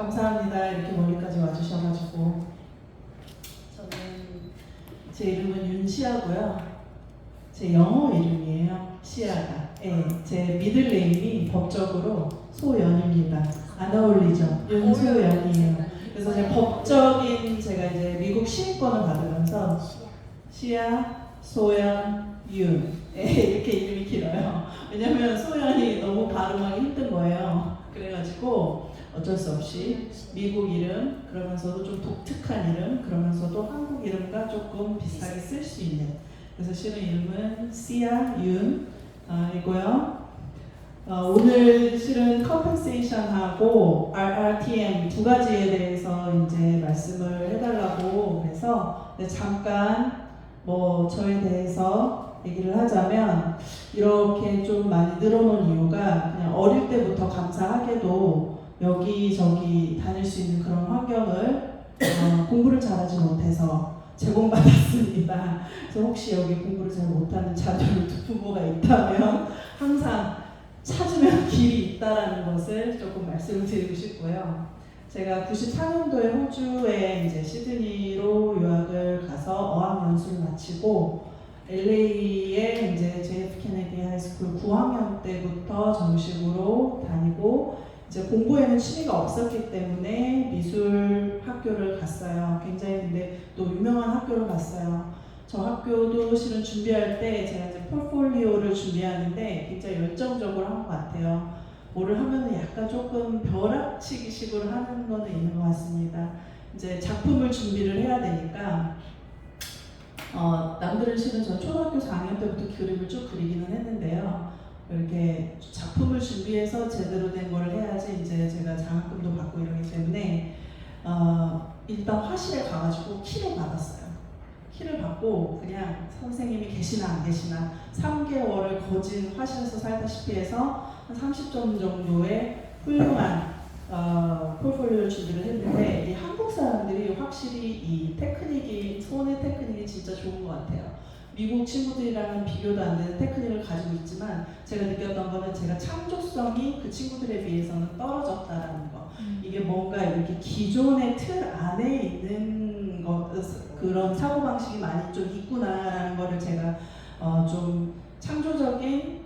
감사합니다. 이렇게 멀리까지 와주셔가지고. 제 이름은 윤시아고요. 제 영어 이름이에요. 시아가. 네, 제 미들네임이 법적으로 소연입니다. 안 어울리죠? 윤소연이에요. 그래서 제가 법적인 제가 이제 미국 시민권을 받으면서 시아, 소연, 윤 이렇게 이름이 길어요. 왜냐면 소연이 너무 발음하기 힘든 거예요. 그래가지고 어쩔 수 없이 미국 이름 그러면서도 좀 독특한 이름 그러면서도 한국 이름과 조금 비슷하게 쓸 수 있는 그래서 실은 이름은 시아 윤 이고요. 오늘 실은 컴펜세이션하고 RRTM 두 가지에 대해서 이제 말씀을 해달라고 그래서 잠깐 뭐 저에 대해서 얘기를 하자면 이렇게 좀 많이 늘어놓은 이유가 그냥 어릴 때부터 감사하게도 여기저기 다닐 수 있는 그런 환경을 공부를 잘하지 못해서 제공받았습니다. 그래서 혹시 여기 공부를 잘 못하는 자녀를 부모가 있다면 항상 찾으면 길이 있다라는 것을 조금 말씀을 드리고 싶고요. 제가 94년도에 호주에 이제 시드니로 유학을 가서 어학연수를 마치고 LA에 이제 JF 케네디 하이스쿨 9학년 때부터 정식으로 다니고 이제 공부에는 취미가 없었기 때문에 미술 학교를 갔어요. 굉장히 근데 또 유명한 학교를 갔어요. 저 학교도 실은 준비할 때 제가 이제 포트폴리오를 준비하는데 굉장히 열정적으로 한 것 같아요. 뭐를 하면은 약간 조금 벼락치기식으로 하는 거는 있는 것 같습니다. 이제 작품을 준비를 해야 되니까 남들은 실은 전 초등학교 4학년 때부터 그림을 쭉 그리기는 했는데요. 이렇게 작품을 준비해서 제대로 된 걸 해야지 이제 제가 장학금도 받고 이러기 때문에 일단 화실에 가가지고 키를 받았어요. 키를 받고 그냥 선생님이 계시나 안 계시나 3개월을 거진 화실에서 살다시피 해서 한 30점 정도의 훌륭한 포트폴리오 준비를 했는데 이 한국 사람들이 확실히 이 테크닉이 손의 테크닉이 진짜 좋은 것 같아요. 미국 친구들이랑은 비교도 안 되는 테크닉을 가지고 있지만 제가 느꼈던 거는 제가 창조성이 그 친구들에 비해서는 떨어졌다라는 거. 이게 뭔가 이렇게 기존의 틀 안에 있는 거 그런 사고방식이 많이 좀 있구나라는 거를 제가 좀 창조적인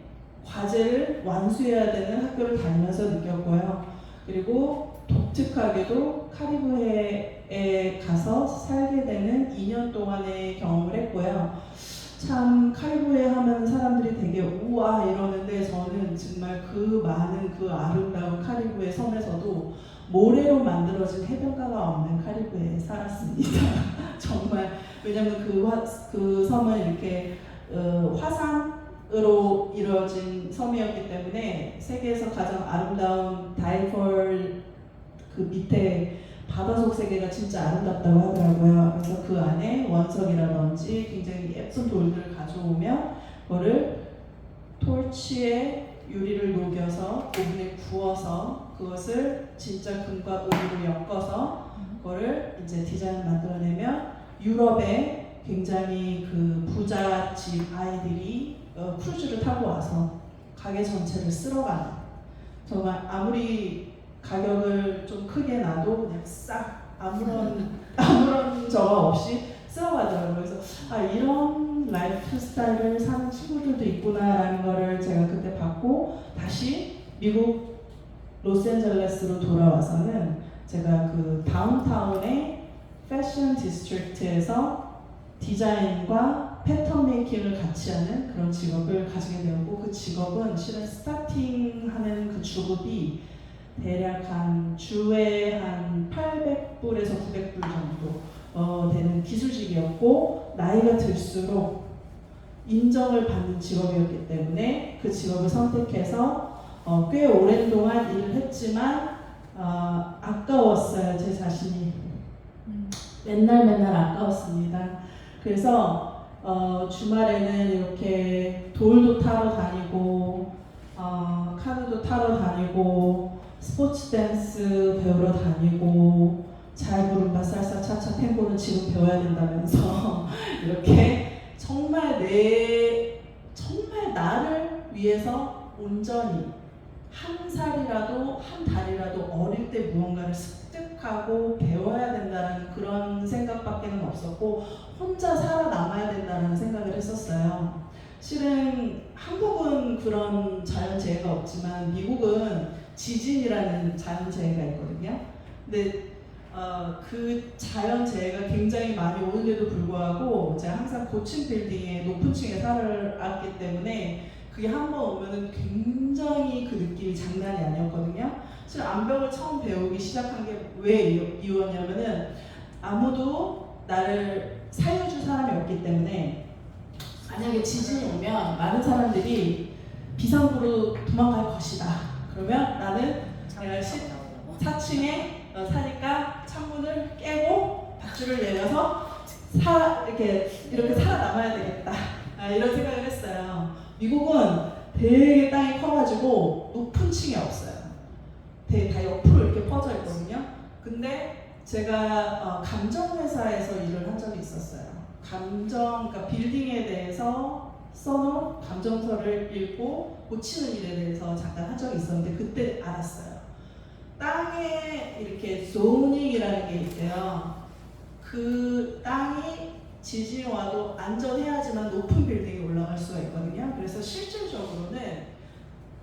과제를 완수해야 되는 학교를 다니면서 느꼈고요. 그리고 독특하게도 카리브해에 가서 살게 되는 2년 동안의 경험을 했고요. 참 카리브해 하면 사람들이 되게 우와 이러는데 저는 정말 그 많은 그 아름다운 카리브해 섬에서도 모래로 만들어진 해변가가 없는 카리브해에 살았습니다. 정말 왜냐면 그 섬은 이렇게 화산으로 이루어진 섬이었기 때문에 세계에서 가장 아름다운 다이펄 그 밑에 바다속 세계가 진짜 아름답다고 하더라고요. 그래서 그 안에 원석이라든지 굉장히 예쁜 돌들을 가져오면 그거를 토치에 유리를 녹여서 오븐에 구워서 그것을 진짜 금과 은으로 엮어서 그거를 이제 디자인을 만들어내면 유럽에 굉장히 그 부잣집 아이들이 크루즈를 타고 와서 가게 전체를 쓸어가는 정말 아무리 가격을 좀 크게 놔도 그냥 싹 아무런 저거 없이 쓸어가더라고요. 그래서 이런 라이프 스타일을 사는 친구들도 있구나라는 거를 제가 그때 봤고 다시 미국 로스앤젤레스로 돌아와서는 제가 그 다운타운의 패션 디스트릭트에서 디자인과 패턴 메이킹을 같이 하는 그런 직업을 가지게 되었고 그 직업은 실은 스타팅하는 그 주급이 대략 한 주에 한 800불에서 900불 정도 되는 기술직이었고 나이가 들수록 인정을 받는 직업이었기 때문에 그 직업을 선택해서 꽤 오랜 동안 일을 했지만 아까웠어요. 제 자신이 맨날 아까웠습니다. 배웠습니다. 그래서 주말에는 이렇게 돌도 타러 다니고 카누도 타러 다니고 스포츠 댄스 배우러 다니고 잘부름바 살사 차차 탱고는 지금 배워야 된다면서 이렇게 정말 나를 위해서 온전히 한 살이라도 한 달이라도 어릴 때 무언가를 생각하고 배워야 된다는 그런 생각밖에는 없었고 혼자 살아남아야 된다는 생각을 했었어요. 실은 한국은 그런 자연재해가 없지만 미국은 지진이라는 자연재해가 있거든요. 근데 그 자연재해가 굉장히 많이 오는데도 불구하고 제가 항상 고층 빌딩의 높은 층에 살았기 때문에 그게 한 번 오면은 굉장히 그 느낌이 장난이 아니었거든요. 사실 암벽을 처음 배우기 시작한 게 왜 이유였냐면은 아무도 나를 살려줄 사람이 없기 때문에 만약에 지진이 오면 많은 사람들이 비상구로 도망갈 것이다. 그러면 나는 내가 4층에 사니까 창문을 깨고 밧줄을 내려서 이렇게 살아남아야 되겠다. 이런 생각을 했어요. 미국은 되게 땅이 커가지고 높은 층이 없어요. 되게 다 옆으로 이렇게 퍼져 있거든요. 근데 제가 감정회사에서 일을 한 적이 있었어요. 그러니까 빌딩에 대해서 써놓은 감정서를 읽고 고치는 일에 대해서 잠깐 한 적이 있었는데 그때 알았어요. 땅에 이렇게 zonin이라는 게 있대요. 그 땅이 지진이 와도 안전해야지만 높은 빌딩에 올라갈 수가 있거든요. 그래서 실질적으로는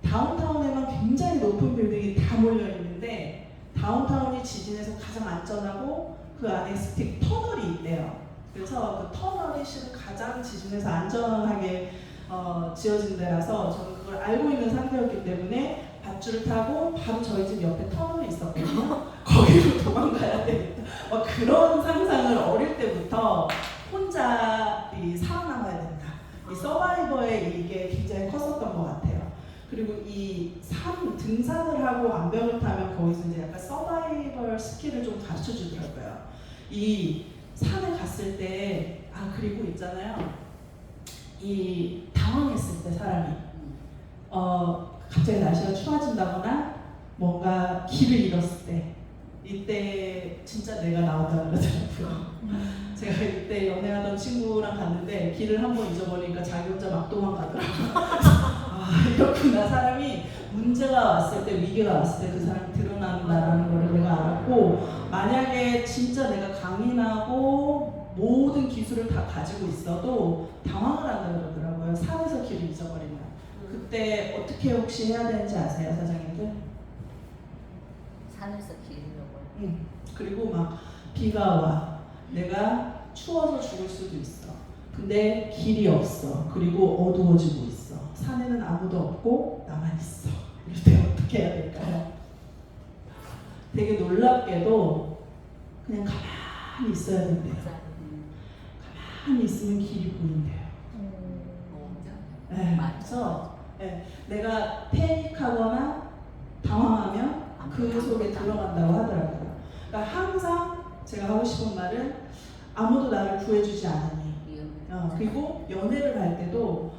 다운타운에만 굉장히 높은 빌딩이 다 몰려 있는데 다운타운이 지진에서 가장 안전하고 그 안에 스틱 터널이 있대요. 그래서 그 터널이 실은 가장 지진에서 안전하게 지어진 데라서 저는 그걸 알고 있는 상태였기 때문에 밧줄을 타고 바로 저희 집 옆에 터널이 있었거든요. 거기로 도망가야 되겠다. 막 그런 상상을 어릴 때부터 혼자 살아남아야 된다. 이 서바이버의 이게 굉장히 컸었던 것 같아요. 그리고 이 등산을 하고 암벽을 타면 거기서 이제 약간 서바이벌 스킬을 좀 가르쳐 주더라고요. 이 산에 갔을 때, 그리고 있잖아요. 이 당황했을 때 사람이, 갑자기 날씨가 추워진다거나 뭔가 길을 잃었을 때, 이때 진짜 내가 나왔다 그러더라고요. 제가 이때 연애하던 친구랑 갔는데 길을 한번 잊어버리니까 자기 혼자 막 도망가더라고요. 이렇구나. 사람이 문제가 왔을 때, 위기가 왔을 때 그 사람이 드러난다는 걸 내가 알았고, 만약에 진짜 내가 강인하고 모든 기술을 다 가지고 있어도 당황을 한다고 그러더라고요. 산에서 길을 잊어버리면. 그때 어떻게 혹시 해야 되는지 아세요, 사장님들? 산에서 길 잃어버려. 그리고 막 비가 와. 내가 추워서 죽을 수도 있어. 근데 길이 없어. 그리고 어두워지고 있어. 산에는 아무도 없고 나만 있어. 이럴 때 어떻게 해야 될까요? 되게 놀랍게도 그냥 가만히 있어야 된대요. 가만히 있으면 길이 보인대요. 네, 그래서 내가 패닉하거나 당황하면 그 속에 들어간다고 하더라고요. 그러니까 항상 제가 하고 싶은 말은 아무도 나를 구해주지 않으니 그리고 연애를 할 때도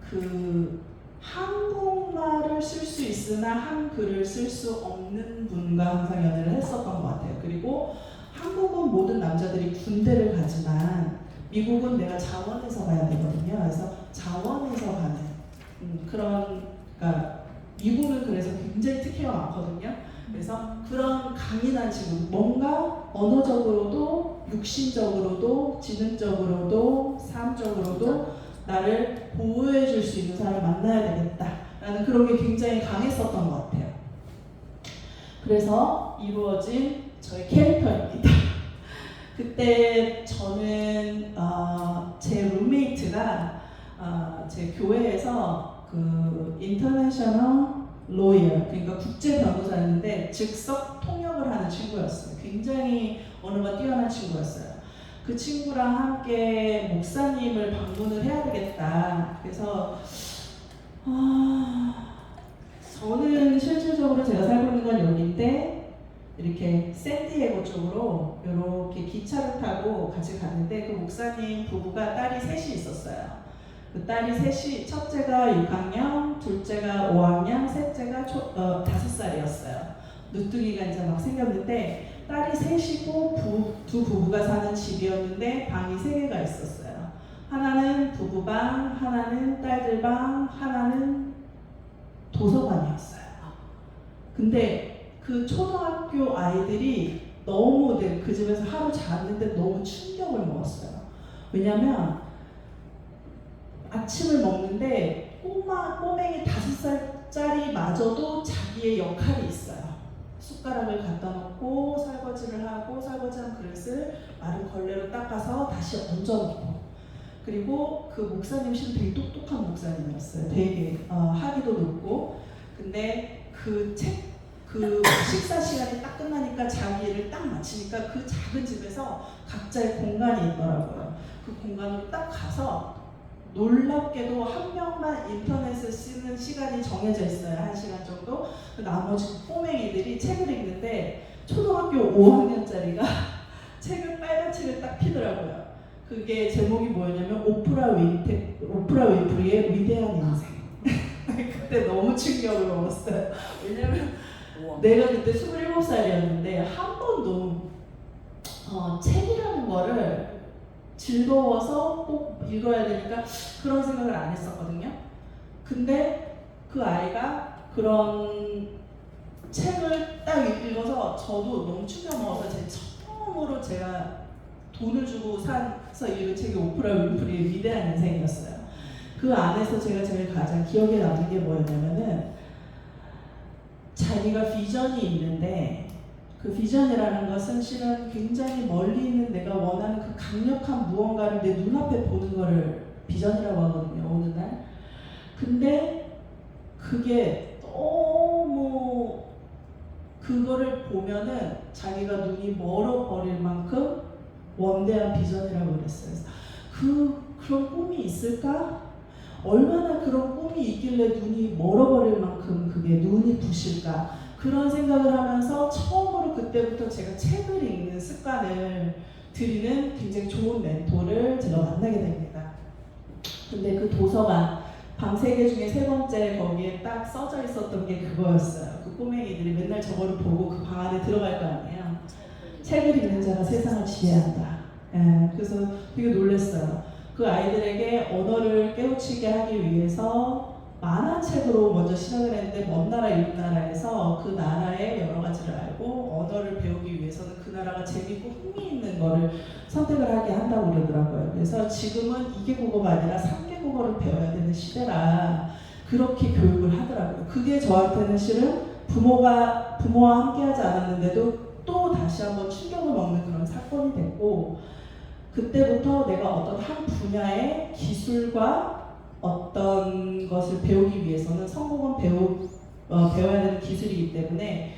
그 한국말을 쓸 수 있으나 한글을 쓸 수 없는 분과 항상 연애를 했었던 것 같아요. 그리고 한국은 모든 남자들이 군대를 가지만 미국은 내가 자원에서 가야 되거든요. 그래서 자원에서 가는 그러니까 미국은 그래서 굉장히 특혜가 많거든요. 그래서 그런 강인한 친구, 뭔가 언어적으로도 육신적으로도 지능적으로도 삶적으로도 나를 보호해 줄 수 있는 사람을 만나야 되겠다라는 그런 게 굉장히 강했었던 것 같아요. 그래서 이루어진 저의 캐릭터입니다. 그때 저는 제 룸메이트가 제 교회에서 그 인터내셔널 로이어, 그러니까 국제 변호사였는데 즉석 통역을 하는 친구였어요. 굉장히 언어가 뛰어난 친구였어요. 그 친구랑 함께 목사님을 방문을 해야 되겠다. 그래서 저는 실질적으로 제가 살고 있는 건 여기인데 이렇게 샌디에고 쪽으로 이렇게 기차를 타고 같이 갔는데 그 목사님 부부가 딸이 셋이 있었어요. 그 딸이 셋이 첫째가 6학년, 둘째가 5학년, 셋째가 5살이었어요. 누뚱이가 이제 막 생겼는데 딸이 셋이고 두 부부가 사는 집이었는데 방이 3개가 있었어요. 하나는 부부방, 하나는 딸들 방, 하나는 도서관이었어요. 근데 그 초등학교 아이들이 너무 그 집에서 하루 잤는데 너무 충격을 먹었어요. 왜냐면 아침을 먹는데 꼬맹이 5살짜리 마저도 자기의 역할이 있어요. 숟가락을 갖다 놓고 설거지를 하고 설거지한 그릇을 마른 걸레로 닦아서 다시 얹어놓고, 그리고 그 목사님 실은 되게 똑똑한 목사님이었어요. 되게 학위도 높고. 근데 그 식사 시간이 딱 끝나니까 자기 일을 딱 마치니까 그 작은 집에서 각자의 공간이 있더라고요. 그 공간으로 딱 가서 놀랍게도 한 명만 인터넷을 쓰는 시간이 정해져 있어요. 1시간 정도. 나머지 꼬맹이들이 책을 읽는데 초등학교 5학년짜리가 빨간 책을 딱 피더라고요. 그게 제목이 뭐였냐면 오프라 윈프리의 위대한 인생. 그때 너무 충격을 먹었어요. 왜냐면 내가 그때 27살이었는데 한 번도 책이라는 거를 즐거워서 꼭 읽어야 되니까 그런 생각을 안 했었거든요. 근데 그 아이가 그런 책을 딱 읽어서 저도 너무 충격 먹어서 처음으로 제가 돈을 주고 사서 읽은 책이 오프라 윈프리의 위대한 인생이었어요. 그 안에서 제가 제일 가장 기억에 남는 게 뭐였냐면은 자기가 비전이 있는데 그 비전이라는 것은 실은 굉장히 멀리 있는 내가 원하는 그 강력한 무언가를 내 눈앞에 보는 거를 비전이라고 하거든요. 어느 날. 근데 그게 너무 그거를 보면은 자기가 눈이 멀어버릴 만큼 원대한 비전이라고 그랬어요. 그런 꿈이 있을까? 얼마나 그런 꿈이 있길래 눈이 멀어버릴 만큼 그게 눈이 부실까? 그런 생각을 하면서 처음으로 그때부터 제가 책을 읽는 습관을 들이는 굉장히 좋은 멘토를 제가 만나게 됩니다. 근데 그 도서관 방 3개 중에 3번째 거기에 딱 써져 있었던 게 그거였어요. 그 꼬맹이들이 맨날 저거를 보고 그 방 안에 들어갈 거 아니에요. 책을 읽는 자가 세상을 지배한다. 그래서 되게 놀랐어요. 그 아이들에게 언어를 깨우치게 하기 위해서 만화책으로 먼저 시작을 했는데 먼 나라 이웃 나라에서 그 나라의 여러 가지를 알고 언어를 배우기 위해서는 그 나라가 재밌고 흥미있는 거를 선택을 하게 한다고 그러더라고요. 그래서 지금은 2개 국어가 아니라 3개 국어를 배워야 되는 시대라 그렇게 교육을 하더라고요. 그게 저한테는 실은 부모와 함께 하지 않았는데도 또 다시 한번 충격을 먹는 그런 사건이 됐고, 그때부터 내가 어떤 한 분야의 기술과 어떤 것을 배우기 위해서는 성공은 배워야 되는 기술이기 때문에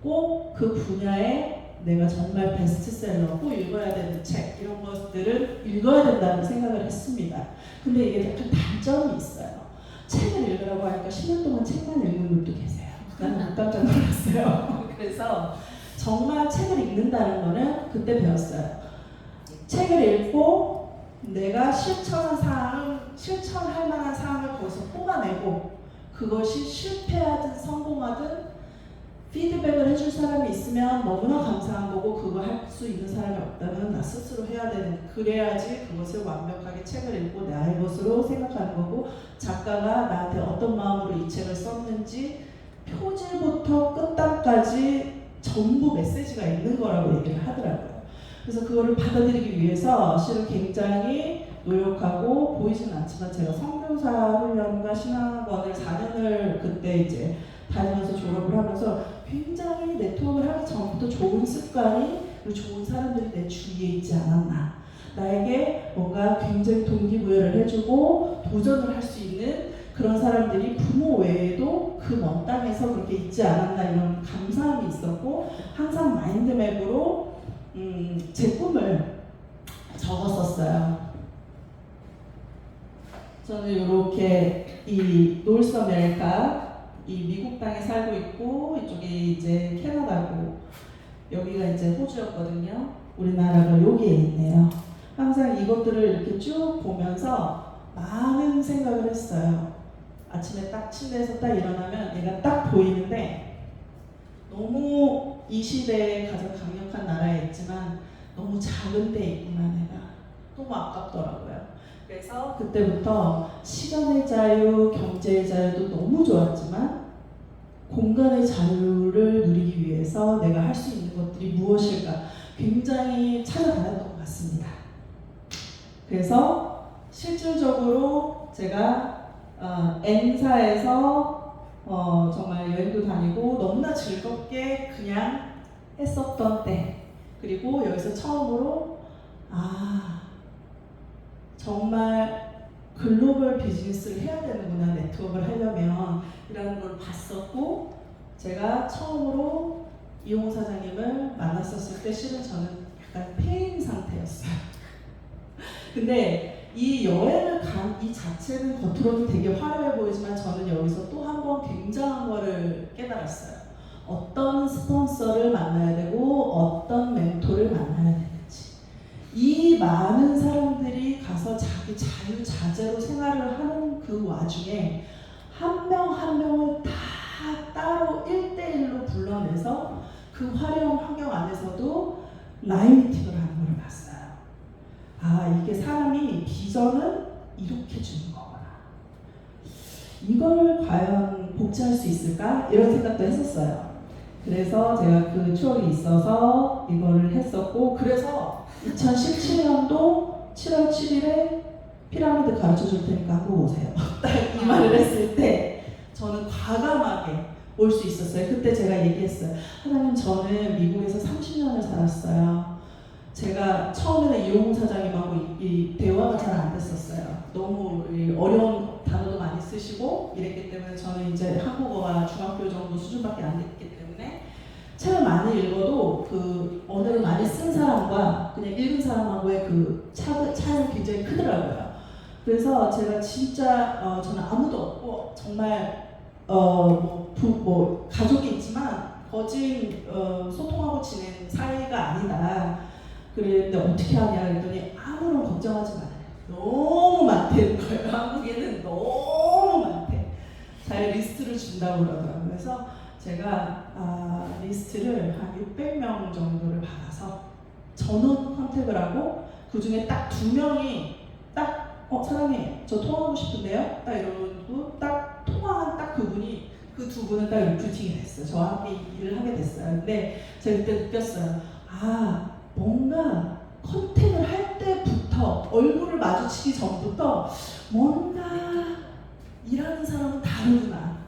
꼭 그 분야에 내가 정말 베스트셀러, 꼭 읽어야 되는 책 이런 것들을 읽어야 된다는 생각을 했습니다. 근데 이게 약간 단점이 있어요. 책을 읽으라고 하니까 10년 동안 책만 읽는 분도 계세요. 나는 깜짝 놀랐어요. 그래서 정말 책을 읽는다는 거는 그때 배웠어요. 책을 읽고 내가 실천할 만한 사항을 거기서 뽑아내고 그것이 실패하든 성공하든 피드백을 해줄 사람이 있으면 너무나 감사한 거고, 그거 할 수 있는 사람이 없다면 나 스스로 해야 되는, 그래야지 그것을 완벽하게 책을 읽고 나의 것으로 생각하는 거고, 작가가 나한테 어떤 마음으로 이 책을 썼는지 표지부터 끝단까지 전부 메시지가 있는 거라고 얘기를 하더라고요. 그래서 그거를 받아들이기 위해서 실은 굉장히 노력하고, 보이지는 않지만 제가 선교사 훈련과 신학원을 4년을 그때 이제 다니면서 졸업을 하면서 굉장히 네트워크를 하기 전부터 좋은 습관이, 그리고 좋은 사람들이 내 주위에 있지 않았나, 나에게 뭔가 굉장히 동기부여를 해주고 도전을 할 수 있는 그런 사람들이 부모 외에도 그 먼 땅에서 그렇게 있지 않았나, 이런 감사함이 있었고, 항상 마인드맵으로 제 꿈을 적었었어요. 저는 이렇게 이 노스 아메리카, 이 미국 땅에 살고 있고, 이쪽이 이제 캐나다고, 여기가 이제 호주였거든요. 우리나라가 여기에 있네요. 항상 이것들을 이렇게 쭉 보면서 많은 생각을 했어요. 아침에 딱 침대에서 딱 일어나면 얘가 딱 보이는데, 너무 이 시대에 가장 강력한 나라에 있지만 너무 작은 데 있구나, 내가. 너무 아깝더라고요. 그래서 그때부터 시간의 자유, 경제의 자유도 너무 좋았지만 공간의 자유를 누리기 위해서 내가 할 수 있는 것들이 무엇일까 굉장히 찾아다녔던 것 같습니다. 그래서 실질적으로 제가 N사에서 정말 여행도 다니고 너무나 즐겁게 그냥 했었던 때, 그리고 여기서 처음으로 정말 글로벌 비즈니스를 해야 되는구나, 네트워크를 하려면 이라는 걸 봤었고, 제가 처음으로 이용 사장님을 만났었을 때 실은 저는 약간 폐인 상태였어요. 근데 이 여행을 간 이 자체는 겉으로는 되게 화려해 보이지만 저는 여기서 또 한 번 굉장한 거를 깨달았어요. 어떤 스폰서를 만나야 되고 어떤 멘토를 만나야 되는지. 이 많은 사람들이 가서 자기 자유자재로 생활을 하는 그 와중에 한 명 한 명을 다 따로 1대1로 불러내서 그 화려한 환경 안에서도 라인 미팅을 하는 걸 봤어요. 이게 사람이 비전은 이렇게 주는 거구나. 이걸 과연 복제할 수 있을까? 이런 생각도 했었어요. 그래서 제가 그 추억이 있어서 이거를 했었고, 그래서 2017년도 7월 7일에 피라미드 가르쳐 줄 테니까 한국 오세요. 딱 이 말을 했을 때 저는 과감하게 올 수 있었어요. 그때 제가 얘기했어요. 하나님, 저는 미국에서 30년을 살았어요. 제가 처음에는 이용 사장님하고 이 대화가 잘 안 됐었어요. 너무 어려운 단어도 많이 쓰시고 이랬기 때문에 저는 이제 한국어가 중학교 정도 수준밖에 안 됐기 때문에 책을 많이 읽어도 그 언어를 많이 쓴 사람과 그냥 읽은 사람하고의 그 차이가 굉장히 크더라고요. 그래서 제가 진짜 저는 아무도 없고 정말 가족이 있지만 거진 소통하고 지낸 사이가 아니다. 그랬는데 어떻게 하냐 했더니 아무런 걱정하지 말아요. 너무 많다는 거예요. 한국에는 너무 많대. 잘 리스트를 준다고 그러더라고요. 그래서 제가 리스트를 한 600명 정도를 받아서 전원 컨택을 하고 그 중에 딱 2명이 딱 사장님 저 통화하고 싶은데요? 딱 이러고 딱 통화한 딱 그분이 그 2분은 딱 리크루팅이 됐어요. 저와 함께 일을 하게 됐어요. 근데 제가 그때 느꼈어요. 뭔가 컨택을 할 때부터 얼굴을 마주치기 전부터 뭔가 일하는 사람은 다르구나.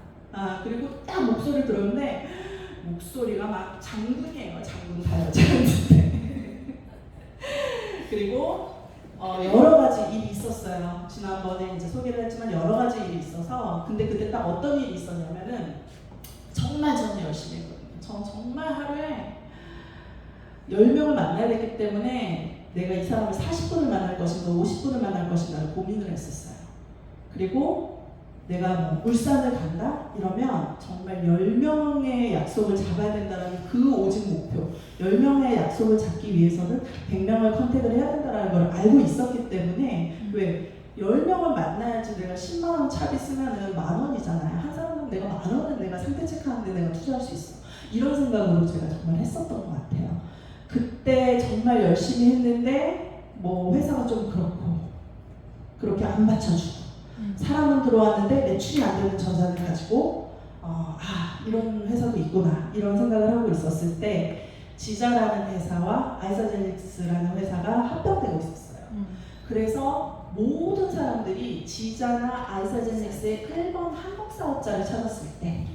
그리고 딱 목소리를 들었는데 목소리가 막 장군이에요. 장군 다 여자였는데 그리고 여러 가지 일이 있었어요. 지난번에 이제 소개를 했지만 여러 가지 일이 있어서, 근데 그때 딱 어떤 일이 있었냐면은 정말 저는 열심히 했거든요. 정말 하루에 10명을 만나야 되기 때문에 내가 이 사람을 40분을 만날 것인가 50분을 만날 것인가를 고민을 했었어요. 그리고 내가 울산을 간다? 이러면 정말 10명의 약속을 잡아야 된다는 그 오직 목표, 10명의 약속을 잡기 위해서는 100명을 컨택을 해야 된다는 걸 알고 있었기 때문에 왜 10명을 만나야지 내가 10만 원 차비 쓰면은 10,000원이잖아요. 한 사람은 내가 10,000원은 내가 상태 체크하는데 내가 투자할 수 있어. 이런 생각으로 제가 정말 했었던 것 같아요. 그때 정말 열심히 했는데 회사가 좀 그렇게 안 받쳐주고 사람은 들어왔는데 매출이 안 되는 전산을 가지고 이런 회사도 있구나 이런 생각을 하고 있었을 때 지자라는 회사와 아이사제닉스라는 회사가 합병되고 있었어요. 그래서 모든 사람들이 지자나 아이사제닉스의 1번 한국 사업자를 찾았을 때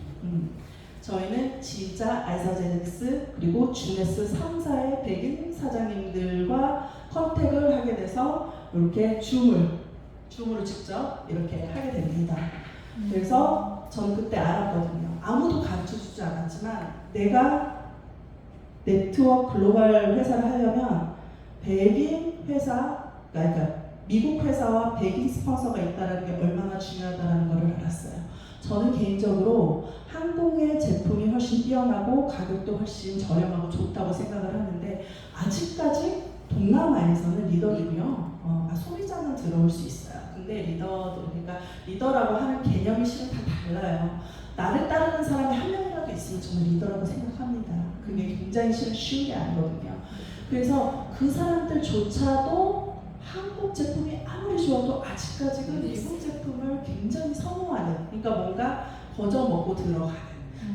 저희는 지자, 아이사제닉스 그리고 주네스 3사의 백인 사장님들과 컨택을 하게 돼서 이렇게 줌으로 직접 이렇게 하게 됩니다. 그래서 저는 그때 알았거든요. 아무도 가르쳐주지 않았지만 내가 네트워크 글로벌 회사를 하려면 백인 회사, 그러니까 미국 회사와 백인 스폰서가 있다는 게 얼마나 중요하다는 걸 알았어요. 저는 개인적으로 한국의 제품이 훨씬 뛰어나고 가격도 훨씬 저렴하고 좋다고 생각을 하는데 아직까지 동남아에서는 리더는요 소비자는 들어올 수 있어요. 근데 그러니까 리더라고 하는 개념이 실은 다 달라요. 나를 따르는 사람이 한 명이라도 있으면 저는 리더라고 생각합니다. 그게 굉장히 실은 쉬운 게 아니거든요. 그래서 그 사람들조차도 한국 제품이 아무리 좋아도 아직까지는 미국 제품을 굉장히 선호하는, 그러니까 뭔가 거저 먹고 들어가는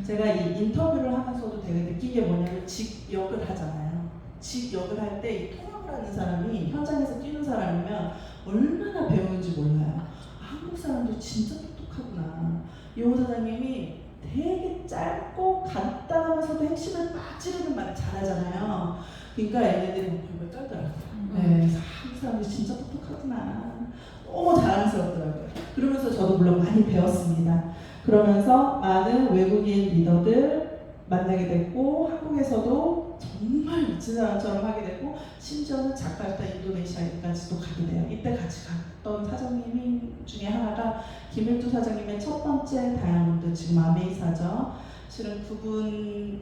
제가 이 인터뷰를 하면서도 되게 느낀 게 뭐냐면 직역을 하잖아요. 직역을 할 때 이 통역을 하는 사람이 현장에서 뛰는 사람이면 얼마나 배우는지 몰라요. 한국 사람들 진짜 똑똑하구나. 이호 사장님이 되게 짧고 간단하면서도 핵심을 막 찌르는 말을 잘하잖아요. 그러니까 얘네들이 벌벌 떨더라고요. 네, 한국 사람들 진짜 똑똑하구나. 너무 자랑스럽더라고요. 그러면서 저도 물론 많이 배웠습니다. 그러면서 많은 외국인 리더들 만나게 됐고 한국에서도 정말 미친 사람처럼 하게 되고 심지어는 자카르타 인도네시아까지도 가게 돼요. 이때 같이 갔던 사장님이 중에 하나가 김일두 사장님의 첫 번째 다이아몬드 지금 아메이사죠. 실은 그분의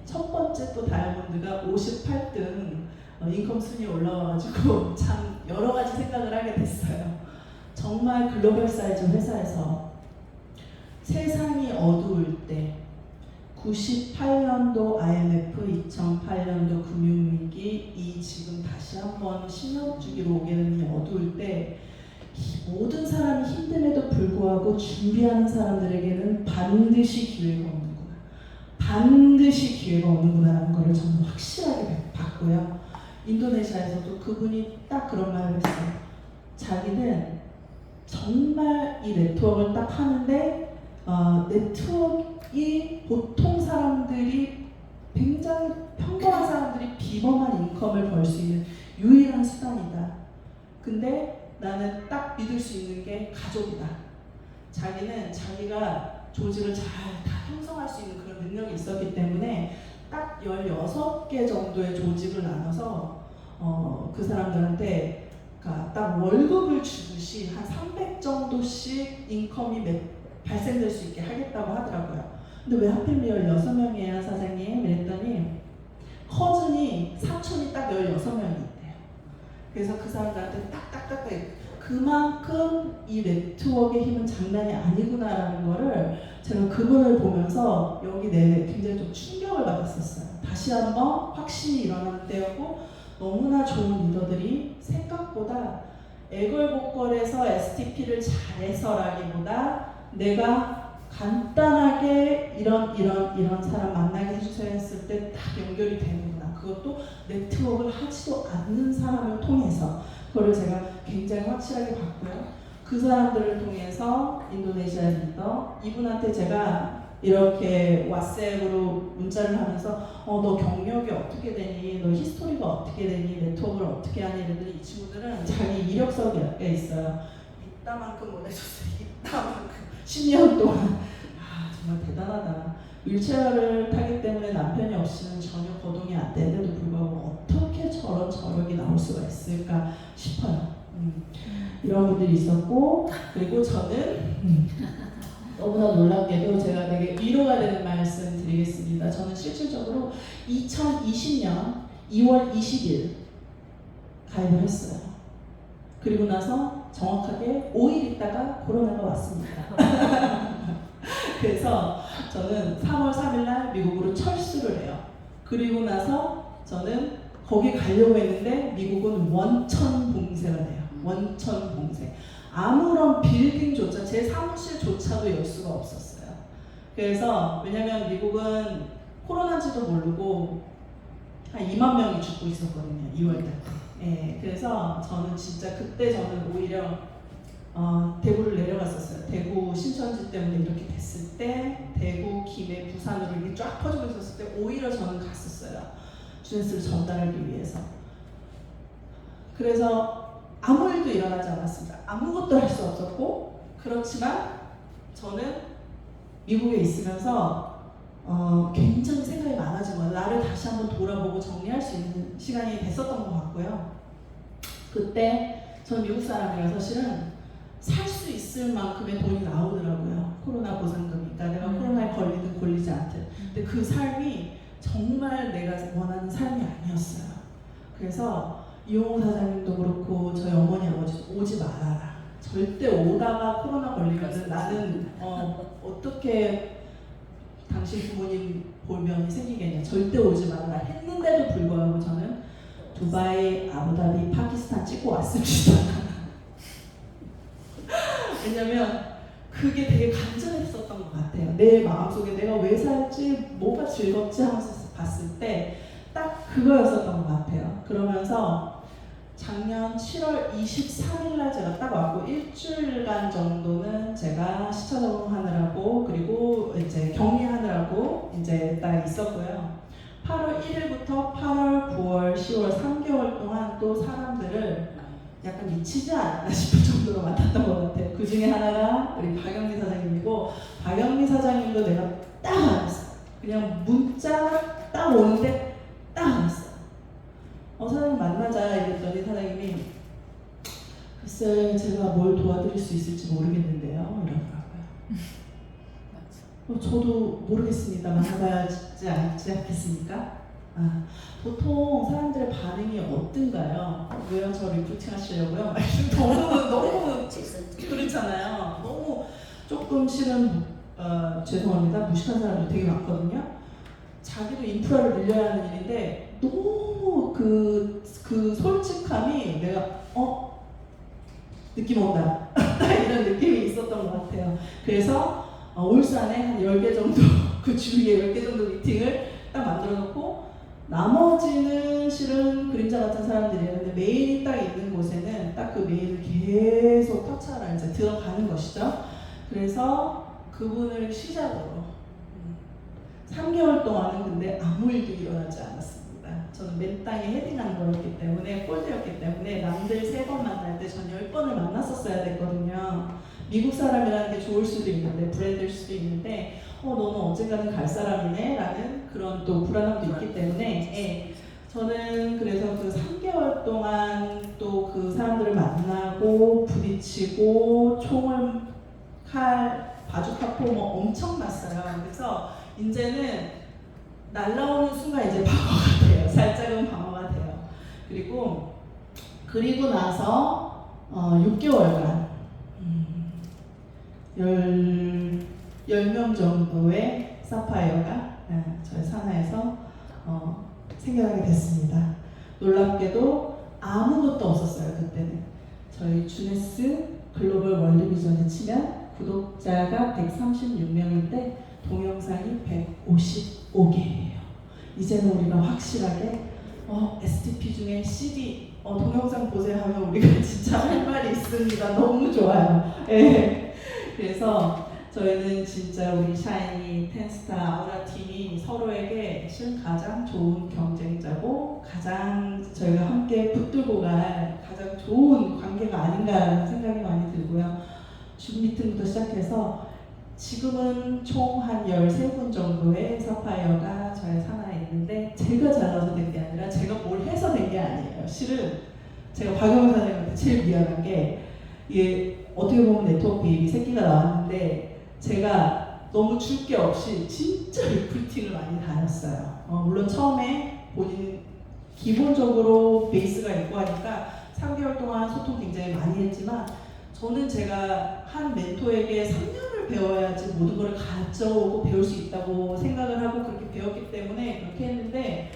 첫 번째 또 다이아몬드가 58등 인컴 순위 올라와가지고 참 여러 가지 생각을 하게 됐어요. 정말 글로벌 사이즈 회사에서 세상이 어두울 때 98년도 IMF, 2008년도 금융위기, 이 지금 다시 한번 신협 주기로 오게 되는 이 어두울 때 모든 사람이 힘듦에도 불구하고 준비하는 사람들에게는 반드시 기회가 오는구나. 반드시 기회가 오는구나라는 걸 저는 확실하게 봤고요. 인도네시아에서도 그분이 딱 그런 말을 했어요. 자기는 정말 이 네트워크를 딱 하는데 네트워크이 보통 사람들이 굉장히 평범한 사람들이 비범한 인컴을 벌 수 있는 유일한 수단이다. 근데 나는 딱 믿을 수 있는 게 가족이다. 자기는 자기가 조직을 잘 다 형성할 수 있는 그런 능력이 있었기 때문에 딱 16개 정도의 조직을 나눠서 그 사람들한테 딱 월급을 주듯이 한 300 정도씩 인컴이 발생될 수 있게 하겠다고 하더라고요. 근데 왜 하필이면 16명이에요 사장님? 이랬더니 커즌이 사촌이 딱 16명이 있대요. 그래서 그 사람들한테 딱딱딱 그만큼 이 네트워크의 힘은 장난이 아니구나라는 거를 제가 그분을 보면서 여기 내내 굉장히 좀 충격을 받았었어요. 다시 한번 확신이 일어나는 때였고 너무나 좋은 리더들이 생각보다 애걸복걸해서 STP를 잘해서라기보다 내가 간단하게 이런 사람 만나게 해주세요 했을 때 딱 연결이 되는구나. 그것도 네트워크를 하지도 않는 사람을 통해서 그거를 제가 굉장히 확실하게 봤고요. 그 사람들을 통해서 인도네시아 리더 이분한테 제가 이렇게 왓츠앱으로 문자를 하면서 너 경력이 어떻게 되니? 너 히스토리가 어떻게 되니? 네트워크를 어떻게 하니? 이랬더니 이 친구들은 자기 이력서에 있어요. 이따만큼 보내줬어요. 이따만큼 10년 동안 정말 대단하다. 윌체어를 타기 때문에 남편이 없이는 전혀 거동이 안 되는데도 불구하고 어떻게 저런 저력이 나올 수가 있을까 싶어요. 이런 분들이 있었고 그리고 저는 너무나 놀랍게도 제가 되게 위로가 되는 말씀 드리겠습니다. 저는 실질적으로 2020년 2월 20일 가입을 했어요. 그리고 나서 정확하게 5일 있다가 코로나가 왔습니다. 그래서 저는 3월 3일 날 미국으로 철수를 해요. 그리고 나서 저는 거기 가려고 했는데 미국은 원천 봉쇄가 돼요. 원천 봉쇄. 아무런 빌딩조차 제 사무실조차도 열 수가 없었어요. 그래서 왜냐면 미국은 코로나인지도 모르고 한 2만 명이 죽고 있었거든요. 2월 달. 예, 그래서 저는 진짜 그때 저는 오히려 대구를 내려갔었어요. 대구 신천지 때문에 이렇게 됐을 때 대구, 김해, 부산으로 이렇게 쫙 퍼지고 있었을 때 오히려 저는 갔었어요. 주네스를 전달하기 위해서. 그래서 아무 일도 일어나지 않았습니다. 아무것도 할 수 없었고 그렇지만 저는 미국에 있으면서 굉장히 생각이 많아진 거예요. 나를 다시 한번 돌아보고 정리할 수 있는 시간이 됐었던 것 같고요. 그때 전 미국 사람이라서 실은 살 수 있을 만큼의 돈이 나오더라고요. 코로나 보상금이. 그러니까 내가 코로나에 걸리든 걸리지 않든. 근데 그 삶이 정말 내가 원하는 삶이 아니었어요. 그래서 이용호 사장님도 그렇고 저희 어머니 아버지도 오지 말아라. 절대 오다가 코로나 걸리거든. 나는 어떻게 당신 부모님 볼면이 생기겠냐. 절대 오지 말아라 했는데도 불구하고 저는 두바이, 아부다비, 파키스탄 찍고 왔습니다. 왜냐면 그게 되게 간절했었던 것 같아요. 내 마음속에 내가 왜 살지, 뭐가 즐겁지 하면서 봤을 때 딱 그거였었던 것 같아요. 그러면서 작년 7월 23일 날 제가 딱 왔고 일주일간 정도는 제가 시차 적응하느라고 그리고 이제 격리하느라고 이제 딱 있었고요. 8월 1일부터 8월, 9월, 10월 3개월 동안 또 사람들을 약간 미치지 않았나 싶을 정도로 맡았던 것 같아요. 그 중에 하나가 우리 박영미 사장님이고, 박영미 사장님도 내가 딱 알았어. 그냥 문자 딱 오는데 딱 알았어. 사장님 만나자 이랬더니 사장님이 글쎄 제가 뭘 도와드릴 수 있을지 모르겠는데요 이러더라고요. 저도 모르겠습니다. 만나봐야지 알지 않겠습니까? 보통 사람들의 반응이 어떤가요? 왜요? 저 리프팅 하시려고요? 너무 그렇잖아요. 너무 조금 실은 죄송합니다. 무식한 사람도 되게 많거든요. 자기도 인프라를 늘려야 하는 일인데 너무 그 솔직함이 내가 느낌 온다 이런 느낌이 있었던 것 같아요. 그래서 울산에 한 10개 정도 그 주위에 10개 정도 미팅을 딱 만들어 놓고 나머지는 실은 그림자 같은 사람들이에요. 근데 메인이 딱 있는 곳에는 딱 그 메인을 계속 터치하라 이제 들어가는 것이죠. 그래서 그분을 시작으로 3개월 동안은 근데 아무 일도 일어나지 않았습니다. 저는 맨 땅에 헤딩하는 거였기 때문에 꼴대였기 때문에 남들 3번 만날 때 전 10번을 만났었어야 됐거든요. 미국 사람이라는 게 좋을 수도 있는데 브랜드일 수도 있는데 너는 언젠가는 갈 사람이네 라는 그런 또 불안함도 있기 때문에 저는 그래서 그 3개월 동안 또 그 사람들을 만나고 부딪히고 총을 칼 바주카포 뭐 엄청 났어요. 그래서 이제는 날라오는 순간 이제 방어가 돼요. 살짝은 방어가 돼요. 그리고 나서 6개월간 10명 정도의 사파이어가 저희 산하에서 생겨나게 됐습니다. 놀랍게도 아무것도 없었어요. 그때는 저희 주네스 글로벌 월드비전에 치면 구독자가 136명인데 동영상이 155개예요. 이제는 우리가 확실하게 STP 중에 CD 동영상 보세요 하면 우리가 진짜 할 말이 있습니다. 너무 좋아요. 그래서 저희는 진짜 우리 샤이니, 텐스타, 아우라 팀이 서로에게 실은 가장 좋은 경쟁자고 가장 저희가 함께 붙들고 갈 가장 좋은 관계가 아닌가라는 생각이 많이 들고요. 줌 미팅부터 시작해서 지금은 총 한 13분 정도의 서파이어가 저희 산하에 있는데 제가 잘나서 된 게 아니라 제가 뭘 해서 된 게 아니에요. 실은 제가 박영호 사장님한테 제일 미안한 게 이게 어떻게 보면 네트워크 베이비 새끼가 나왔는데 제가 너무 줄 게 없이 진짜 리프팅을 많이 다녔어요. 물론 처음에 본인 기본적으로 베이스가 있고 하니까 3개월 동안 소통 굉장히 많이 했지만 저는 제가 한 멘토에게 3년을 배워야지 모든 걸 가져오고 배울 수 있다고 생각을 하고 그렇게 배웠기 때문에 그렇게 했는데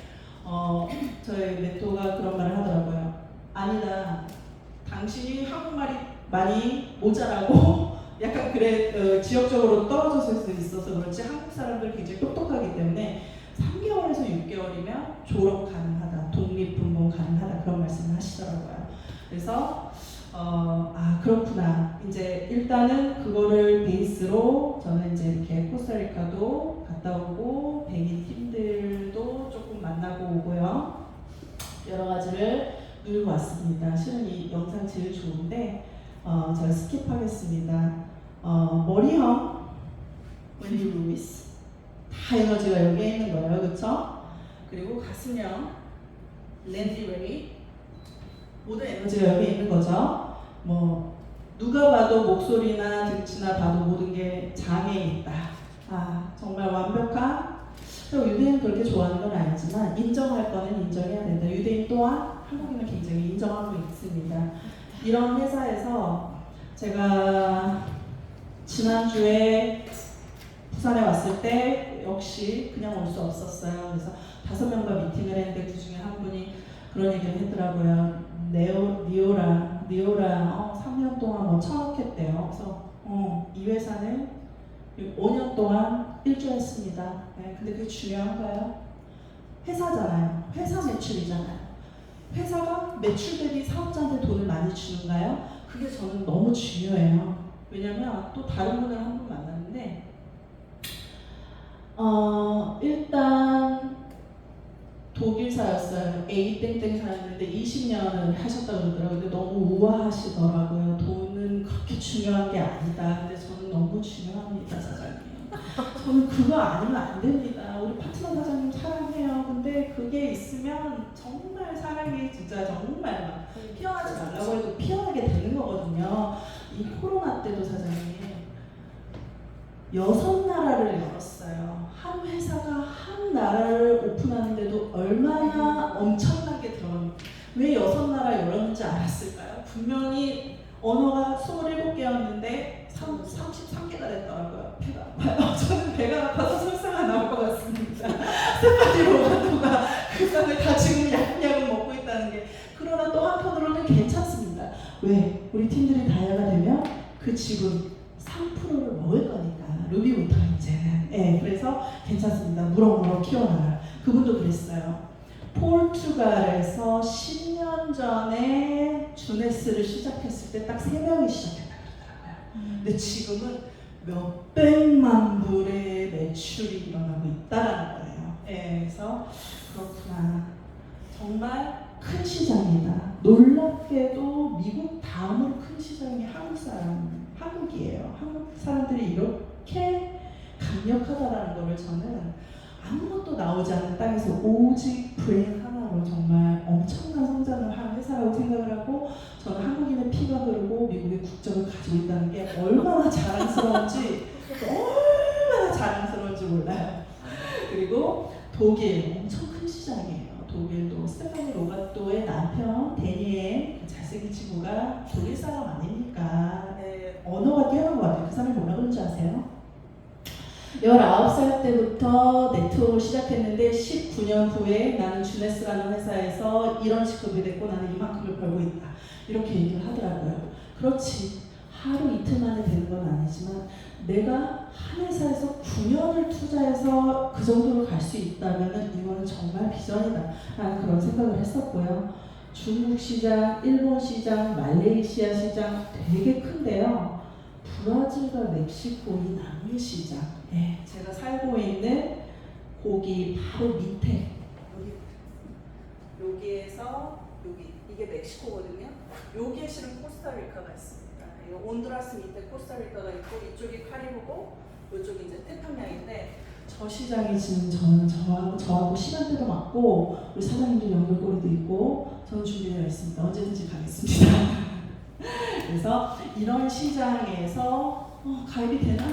저희 멘토가 그런 말을 하더라고요. 아니다. 당신이 한국말이 많이 모자라고 약간 지역적으로 떨어졌을 수 있어서 그렇지 한국 사람들 굉장히 똑똑하기 때문에 3개월에서 6개월이면 졸업 가능하다, 독립분봉 가능하다 그런 말씀을 하시더라고요. 그래서 그렇구나. 이제 일단은 그거를 베이스로 저는 이제 이렇게 코스타리카도 갔다 오고 백인 팀들도 조금 만나고 오고요. 여러 가지를 누리고 왔습니다. 실은 이 영상 제일 좋은데 제가 스킵하겠습니다. 머리형 웬디 루이스 다 에너지가 여기에 있는 거예요. 그렇죠? 그리고 가슴형 랜디 레이 모든 에너지가 여기 있는 거죠. 누가 봐도 목소리나 등치나 봐도 모든 게 장애에 있다. 정말 완벽한. 유대인 그렇게 좋아하는 건 아니지만 인정할 거는 인정해야 된다. 유대인 또한 한국인을 굉장히 인정하고 있습니다. 이런 회사에서 제가 지난주에 부산에 왔을 때 역시 그냥 올 수 없었어요. 그래서 5명과 미팅을 했는데 그 중에 한 분이 그런 얘기를 했더라고요. 니오라 니오라 3년 동안 뭐 1,000억 했대요. 그래서 이 회사는 5년 동안 일조했습니다. 네, 근데 그게 중요한가요? 회사잖아요. 회사 매출이잖아요. 회사가 매출 대비 사업자한테 돈을 많이 주는가요? 그게 저는 너무 중요해요. 왜냐면 또 다른 분을 한 분 만났는데 일단 독일사였어요. A땡땡사였는데 20년을 하셨다고 그러더라고요. 근데 너무 우아하시더라고요. 돈은 그렇게 중요한 게 아니다. 근데 저는 너무 중요합니다, 사장님. 저는 그거 아니면 안 됩니다. 우리 파트너 사장님 사랑해요. 근데 그게 있으면 정말 사랑이 진짜 정말 막 피어나지 말라고 해도 피어나게 되는 거거든요. 이 코로나 때도 사장님 6나라를 열었어요. 한 회사가 한 나라를 오픈하는데도 얼마나 엄청나게 들어갑니까? 왜 6나라 열었는지 알았을까요? 분명히 언어가 27개였는데 33개가 됐더라고요. 배가 아파요. 저는 배가 아파서 설사가 나올 것 같습니다. 스테파니 로마노가 그 쌍을 다 지금 야금야금 먹고 있다는 게. 그러나 또 한편으로는 괜찮습니다. 왜? 우리 팀들이 다이아가 되면 그 지분 3%를 먹을 거니까. 루비부터 이제는. 네, 그래서 괜찮습니다. 무럭무럭 키워나가. 그분도 그랬어요. 포르투갈에서 10년 전에 주네스를 시작했을 때 딱 3명이 시작했다 그러더라고요. 근데 지금은 몇백만 불의 매출이 일어나고 있다는 거예요. 네, 그래서 그렇구나. 정말 큰 시장이다. 놀랍게도 미국 다음으로 큰 시장이 한국이에요. 한국 사람들이 이렇게 강력하다라는 거를 저는 아무것도 나오지 않는 땅에서 오직 브레인 하나로 정말 엄청난 성장을 한 회사라고 생각을 하고, 저는 한국인의 피가 흐르고 미국의 국적을 가지고 있다는 게 얼마나 자랑스러운지 몰라요. 그리고 독일 엄청 큰 시장이에요. 독일도 스테파니 로가토의 남편 데니엘 잘생긴 친구가 독일 사람 아닙니까? 네, 언어가 뛰어난 것 같아요. 그 사람이 뭐라 그런지 아세요? 19살 때부터 네트워크를 시작했는데 19년 후에 나는 주네스라는 회사에서 이런 직급이 됐고 나는 이만큼을 벌고 있다. 이렇게 얘기를 하더라고요. 그렇지. 하루 이틀 만에 되는 건 아니지만 내가 한 회사에서 9년을 투자해서 그 정도로 갈 수 있다면 이거는 정말 비전이다 라는 그런 생각을 했었고요. 중국 시장, 일본 시장, 말레이시아 시장 되게 큰데요. 브라질과 멕시코 이 남미 시장, 네, 제가 살고 있는 거기 바로 밑에 여기에서 여기 이게 멕시코거든요. 여기에 실은 코스타리카가 있습니다. 온두라스 밑에 코스타리카가 있고 이쪽이 카리브고 이쪽이 이제 태평양인데 저 시장이 지금 저하고 시간대도 맞고 우리 사장님도 연결고리도 있고 저는 준비되어 있습니다. 언제든지 가겠습니다. 그래서 이런 시장에서 가입이 되나?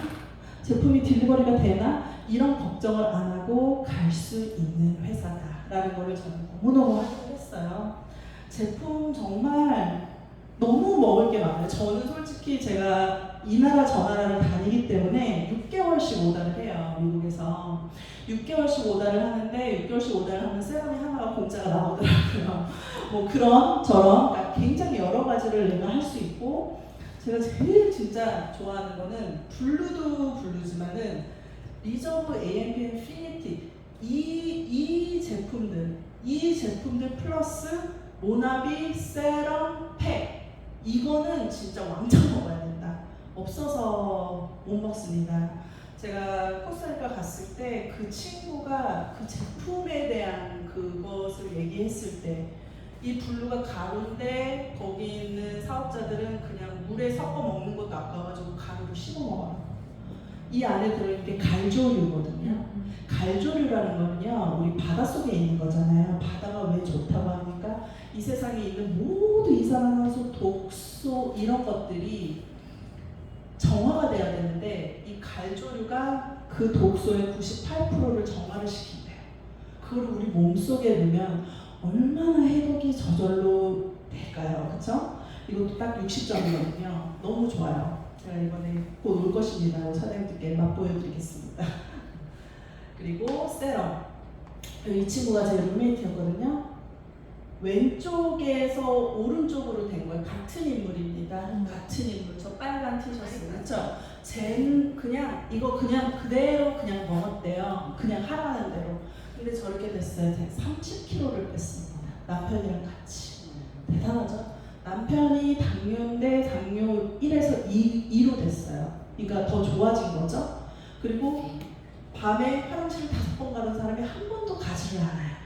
제품이 딜리버리가 되나? 이런 걱정을 안 하고 갈 수 있는 회사다라는 걸 저는 너무너무 확인을 했어요. 제품 정말 너무 먹을 게 많아요. 저는 솔직히 제가 이 나라 저 나라를 다니기 때문에 6개월씩 오다를 해요. 미국에서 6개월씩 오다를 하는데 6개월씩 오다를 하면 세럼이 하나가 공짜가 나오더라고요. 뭐 그런 저런 그러니까 굉장히 여러 가지를 내가 할 수 있고, 제가 제일 진짜 좋아하는 거는 블루도 블루지만은 리저브 AMPM 피니티 이 제품들 플러스 모나비 세럼 팩, 이거는 진짜 왕창 먹어야 된다. 없어서 못 먹습니다. 제가 코스타리카 갔을 때 그 친구가 그 제품에 대한 그것을 얘기했을 때 이 블루가 가루인데 거기 있는 사업자들은 그냥 물에 섞어 먹는 것도 아까워가지고 가루를 씹어 먹어요. 이 안에 들어있는 게 갈조류거든요. 갈조류라는 거는요, 우리 바닷속에 있는 거잖아요. 바다가 왜 좋다고 합니까? 이 세상에 있는 모두 이산화탄소, 독소 이런 것들이 정화가 돼야 되는데 이 갈조류가 그 독소의 98%를 정화를 시킨대요. 그걸 우리 몸속에 넣으면 얼마나 해독이 저절로 될까요? 그쵸? 이것도 딱 60점이거든요. 너무 좋아요. 제가 이번에 곧 올 것입니다. 사장님들께 맛보여드리겠습니다. 그리고 세럼. 이 친구가 제 룸메이트였거든요. 왼쪽에서 오른쪽으로 된 거예요. 같은 인물입니다. 같은 인물. 저 빨간 티셔츠 그렇죠? 쟤는 그냥 이거 그냥 그대로 그냥 먹었대요. 그냥 하라는 대로. 근데 저렇게 됐어요. 30kg를 뺐습니다. 남편이랑 같이. 대단하죠? 남편이 당뇨인데 당뇨 1에서 2로 됐어요. 그러니까 더 좋아진 거죠. 그리고 밤에 화장실을 5번 가는 사람이 한 번도 가지를 않아요.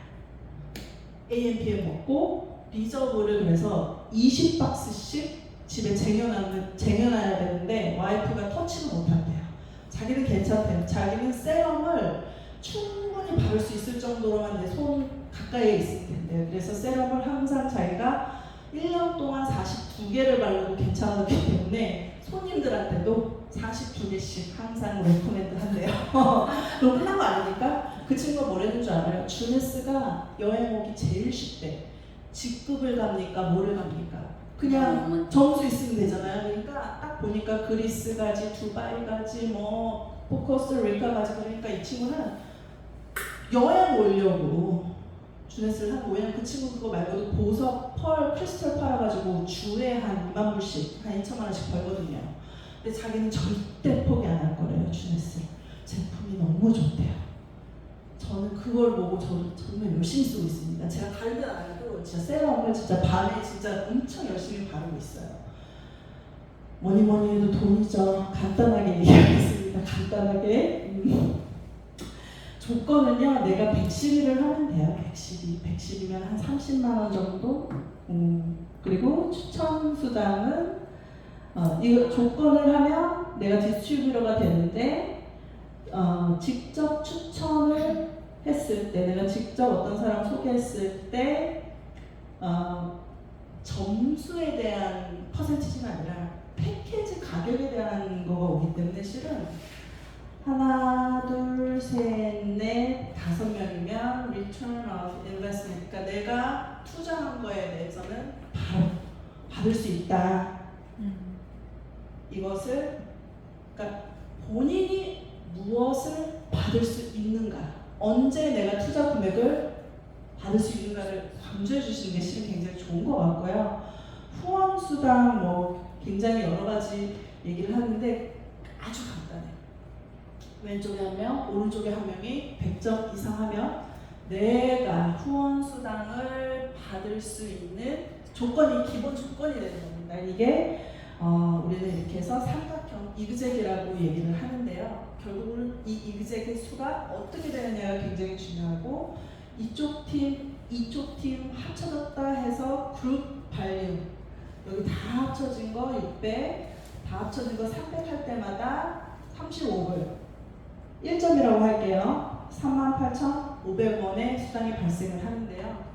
AMPM 먹고 리저브를 그래서 20박스씩 집에 쟁여놔야 되는데 와이프가 터치를 못한대요. 자기는 괜찮대요. 자기는 세럼을 충분히 바를 수 있을 정도로만 내 손 가까이에 있을 텐데요. 그래서 세럼을 항상 자기가 1년 동안 42개를 바르고 괜찮았기 때문에 손님들한테도 42개씩 항상 레코멘드 한대요. 그럼 끝난 거 아닙니까? 그 친구가 뭐라는 줄 알아요? 주네스가 여행 오기 제일 쉽대. 직급을 갑니까? 뭐를 갑니까? 그냥 점수 있으면 되잖아요. 그러니까 딱 보니까 그리스 가지, 두바이 가지, 뭐 코스타리카 가지. 그러니까 이 친구는 여행 오려고 주네스를 한 거예요. 그 친구 그거 말고도 보석, 펄, 크리스탈 팔아가지고 주에 한 2만 불씩, 한 2천만 원씩 벌거든요. 근데 자기는 절대 포기 안 할 거래요. 주네스 제품이 너무 좋대요. 저는 그걸 보고 저도 정말 열심히 쓰고 있습니다. 제가 다른 데는 안 해도 진짜 세럼을 진짜 밤에 진짜 엄청 열심히 바르고 있어요. 뭐니 해도 돈이죠. 간단하게 얘기하겠습니다. 간단하게. 조건은요, 내가 112를 하면 돼요. 112면 한 30만 원 정도. 그리고 추천 수당은 이거 조건을 하면 내가 디스트리뷰터가 되는데 직접 추천을 했을 때, 내가 직접 어떤 사람 소개했을 때 점수에 대한 퍼센티지는 아니라 패키지 가격에 대한 거가 오기 때문에 실은 하나, 둘, 셋, 넷, 5명이면 Return of Investment, 그러니까 내가 투자한 거에 대해서는 바로 받을 수 있다. 이것을 그러니까 본인이 무엇을 받을 수 있는가, 언제 내가 투자 금액을 받을 수 있는가를 강조해 주시는 게 실은 굉장히 좋은 것 같고요. 후원 수당 뭐 굉장히 여러 가지 얘기를 하는데 아주 간단해요. 왼쪽에 한 명, 오른쪽에 한 명이 100점 이상 하면 내가 후원 수당을 받을 수 있는 조건이 기본 조건이 되는 겁니다. 이게 우리는 이렇게 해서 삼각형 이그젝이라고 얘기를 하는데요. 결국은 이 이그젝의 수가 어떻게 되느냐가 굉장히 중요하고, 이쪽 팀 합쳐졌다 해서 그룹 발류, 여기 다 합쳐진 거 600, 다 합쳐진 거 300 할 때마다 35불, 1점이라고 할게요. 38,500원의 수당이 발생을 하는데요.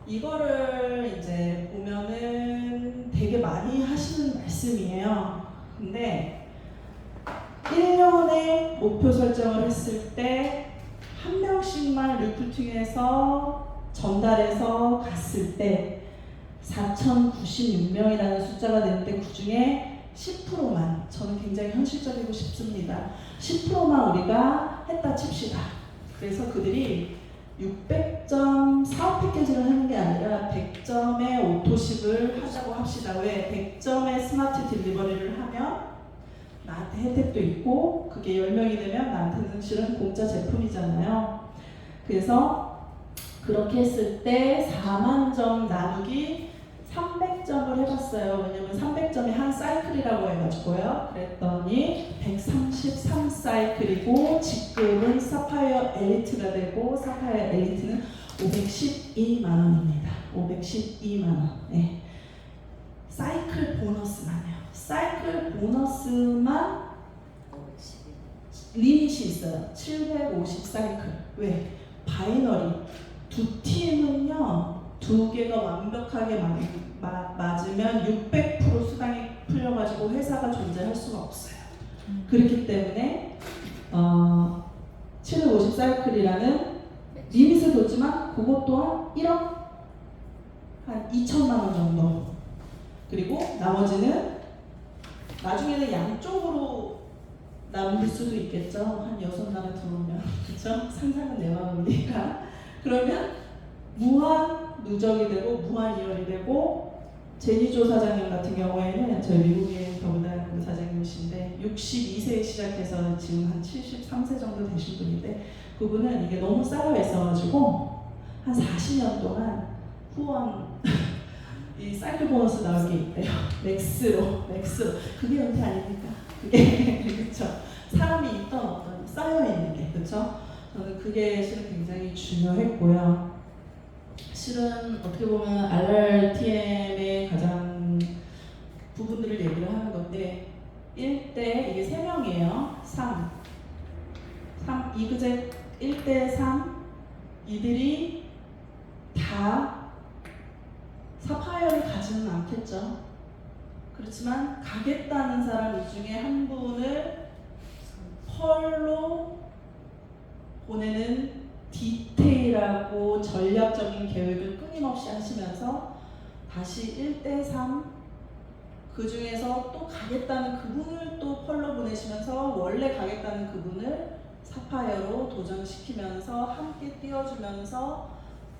이거를 이제 보면은 되게 많이 하시는 말씀이에요. 근데 1년에 목표 설정을 했을 때 한 명씩만 리크루팅해서 전달해서 갔을 때 4,096명이라는 숫자가 되는데, 그 중에 10%만, 저는 굉장히 현실적이고 싶습니다. 10%만 우리가 했다 칩시다. 그래서 그들이 600점 사업 패키지를 하는 게 아니라 100점의 오토십을 하자고 합시다. 왜? 100점의 스마트 딜리버리를 하면 나한테 혜택도 있고, 그게 10명이 되면 나한테는 실은 공짜 제품이잖아요. 그래서 그렇게 했을 때 4만 점 나누기 300점을 해봤어요. 왜냐면 300점이 한 사이클이라고 해가지고요. 그랬더니 133사이클이고 직급은 사파이어 엘리트가 되고, 사파이어 엘리트는 512만 원입니다. 512만 원. 네. 사이클 보너스만요. 사이클 보너스만 리밋이 있어요. 750사이클. 왜? 바이너리. 두 팀은요, 두 개가 완벽하게 맞으면 600% 수당이 풀려가지고 회사가 존재할 수가 없어요. 그렇기 때문에 750사이클이라는 리밋을 뒀지만 그것 또한 1억 한 2천만 원 정도. 그리고 나머지는 나중에는 양쪽으로 남을 수도 있겠죠. 한 6나라 들어오면. 그렇죠? 상상은 내 마음이니까. 그러면 무한 누적이 되고 무한 이월이 되고 제니조 사장님 같은 경우에는 저희 미국의 경우다그 사장님이신데 62세에 시작해서 지금 한 73세 정도 되신 분인데 그분은 이게 너무 쌓여 있어가지고 한 40년 동안 후원 이 사이클 보너스 나올 게 있대요. 맥스로 그게 은퇴 아닙니까? 그게 그렇죠. 사람이 있던 어떤 쌓여 있는 게 그렇죠. 저는 그게 실은 굉장히 중요했고요. 실은 어떻게 보면 RRTM의 가장 부분들을 얘기를 하는 건데 1대 이게 3명이에요. 3 이그제 1대 3 이들이 다 사파이어를 가지는 않겠죠. 그렇지만 가겠다는 사람 이 중에 한 분을 펄로 보내는 디테일하고 전략적인 계획을 끊임없이 하시면서 다시 1대 3 그 중에서 또 가겠다는 그분을 또 펄로 보내시면서 원래 가겠다는 그분을 사파이어로 도전시키면서 함께 띄워주면서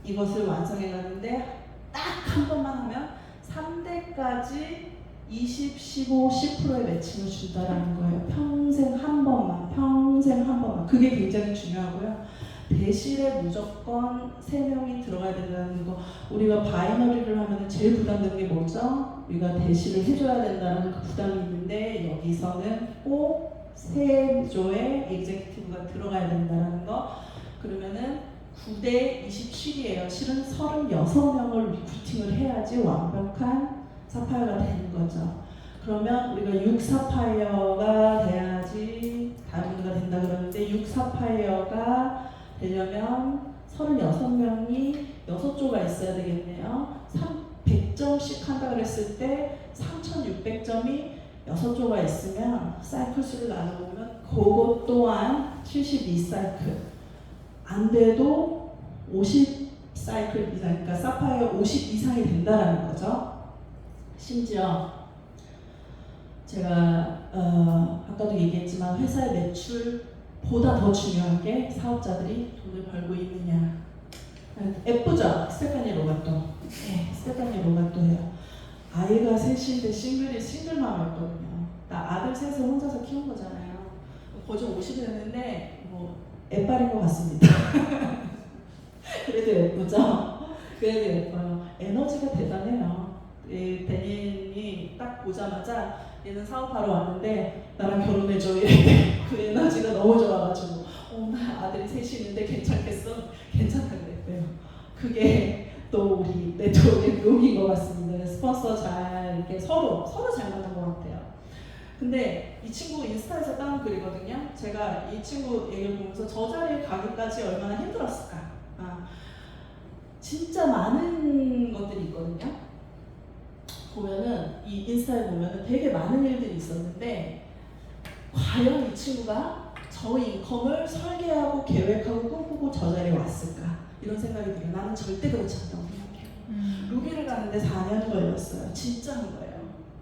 이것을 완성해 가는데 딱 한 번만 하면 3대까지 20, 15, 10%의 매칭을 준다라는 거예요. 평생 한 번만. 그게 굉장히 중요하고요. 대실에 무조건 3명이 들어가야 된다는 거. 우리가 바이너리를 하면 제일 부담되는 게 뭐죠? 우리가 대실을 해줘야 된다는 그 부담이 있는데 여기서는 꼭 3조의 executive가 들어가야 된다는 거. 그러면은 9대 27이에요. 실은 36명을 리크루팅을 해야지 완벽한 사파이어가 되는 거죠. 그러면 우리가 6 사파이어가 돼야지 다이아몬드가 된다 그러는데 6 사파이어가 되려면 36명이 6조가 있어야 되겠네요. 100점씩 한다 그랬을 때 3600점이 6조가 있으면 사이클 수를 나눠보면 그것 또한 72사이클 안 돼도 50 사이클 이상, 그러니까 사파이어 50 이상이 된다라는 거죠. 심지어 제가 아까도 얘기했지만 회사의 매출보다 더 중요한 게 사업자들이 돈을 벌고 있느냐. 예쁘죠? 스테파니 로가토. 네, 스테파니 로가토예요. 아이가 셋인데 싱글맘이었거든요. 나 아들 셋을 혼자서 키운 거잖아요. 거의 50이 됐는데 뭐 애빨인 것 같습니다. 그래도 예쁘죠? 그래도 예뻐요. 에너지가 대단해요. 데니이 딱 보자마자 얘는 사업하러 왔는데 나랑 결혼해줘 이랬는데 그 에너지가 너무 좋아가지고 나 아들이 셋이 있는데 괜찮겠어? 괜찮다 그랬대요. 그게 또 우리 네트워크의 묘미인 것 같습니다. 스폰서 잘 이렇게 서로 잘 맞는 것 같아요. 근데 이 친구 인스타에서 따온 글이거든요. 제가 이 친구 얘기를 보면서 저 자리에 가기까지 얼마나 힘들었을까. 진짜 많은 것들이 있거든요. 보면은 이 인스타에 보면은 되게 많은 일들이 있었는데 과연 이 친구가 저 인컴을 설계하고 계획하고 꿈꾸고 저 자리에 왔을까 이런 생각이 들어요. 나는 절대 그렇지 않다고 생각해요. 루비를 가는데 4년 걸렸어요. 진짜 한 거예요.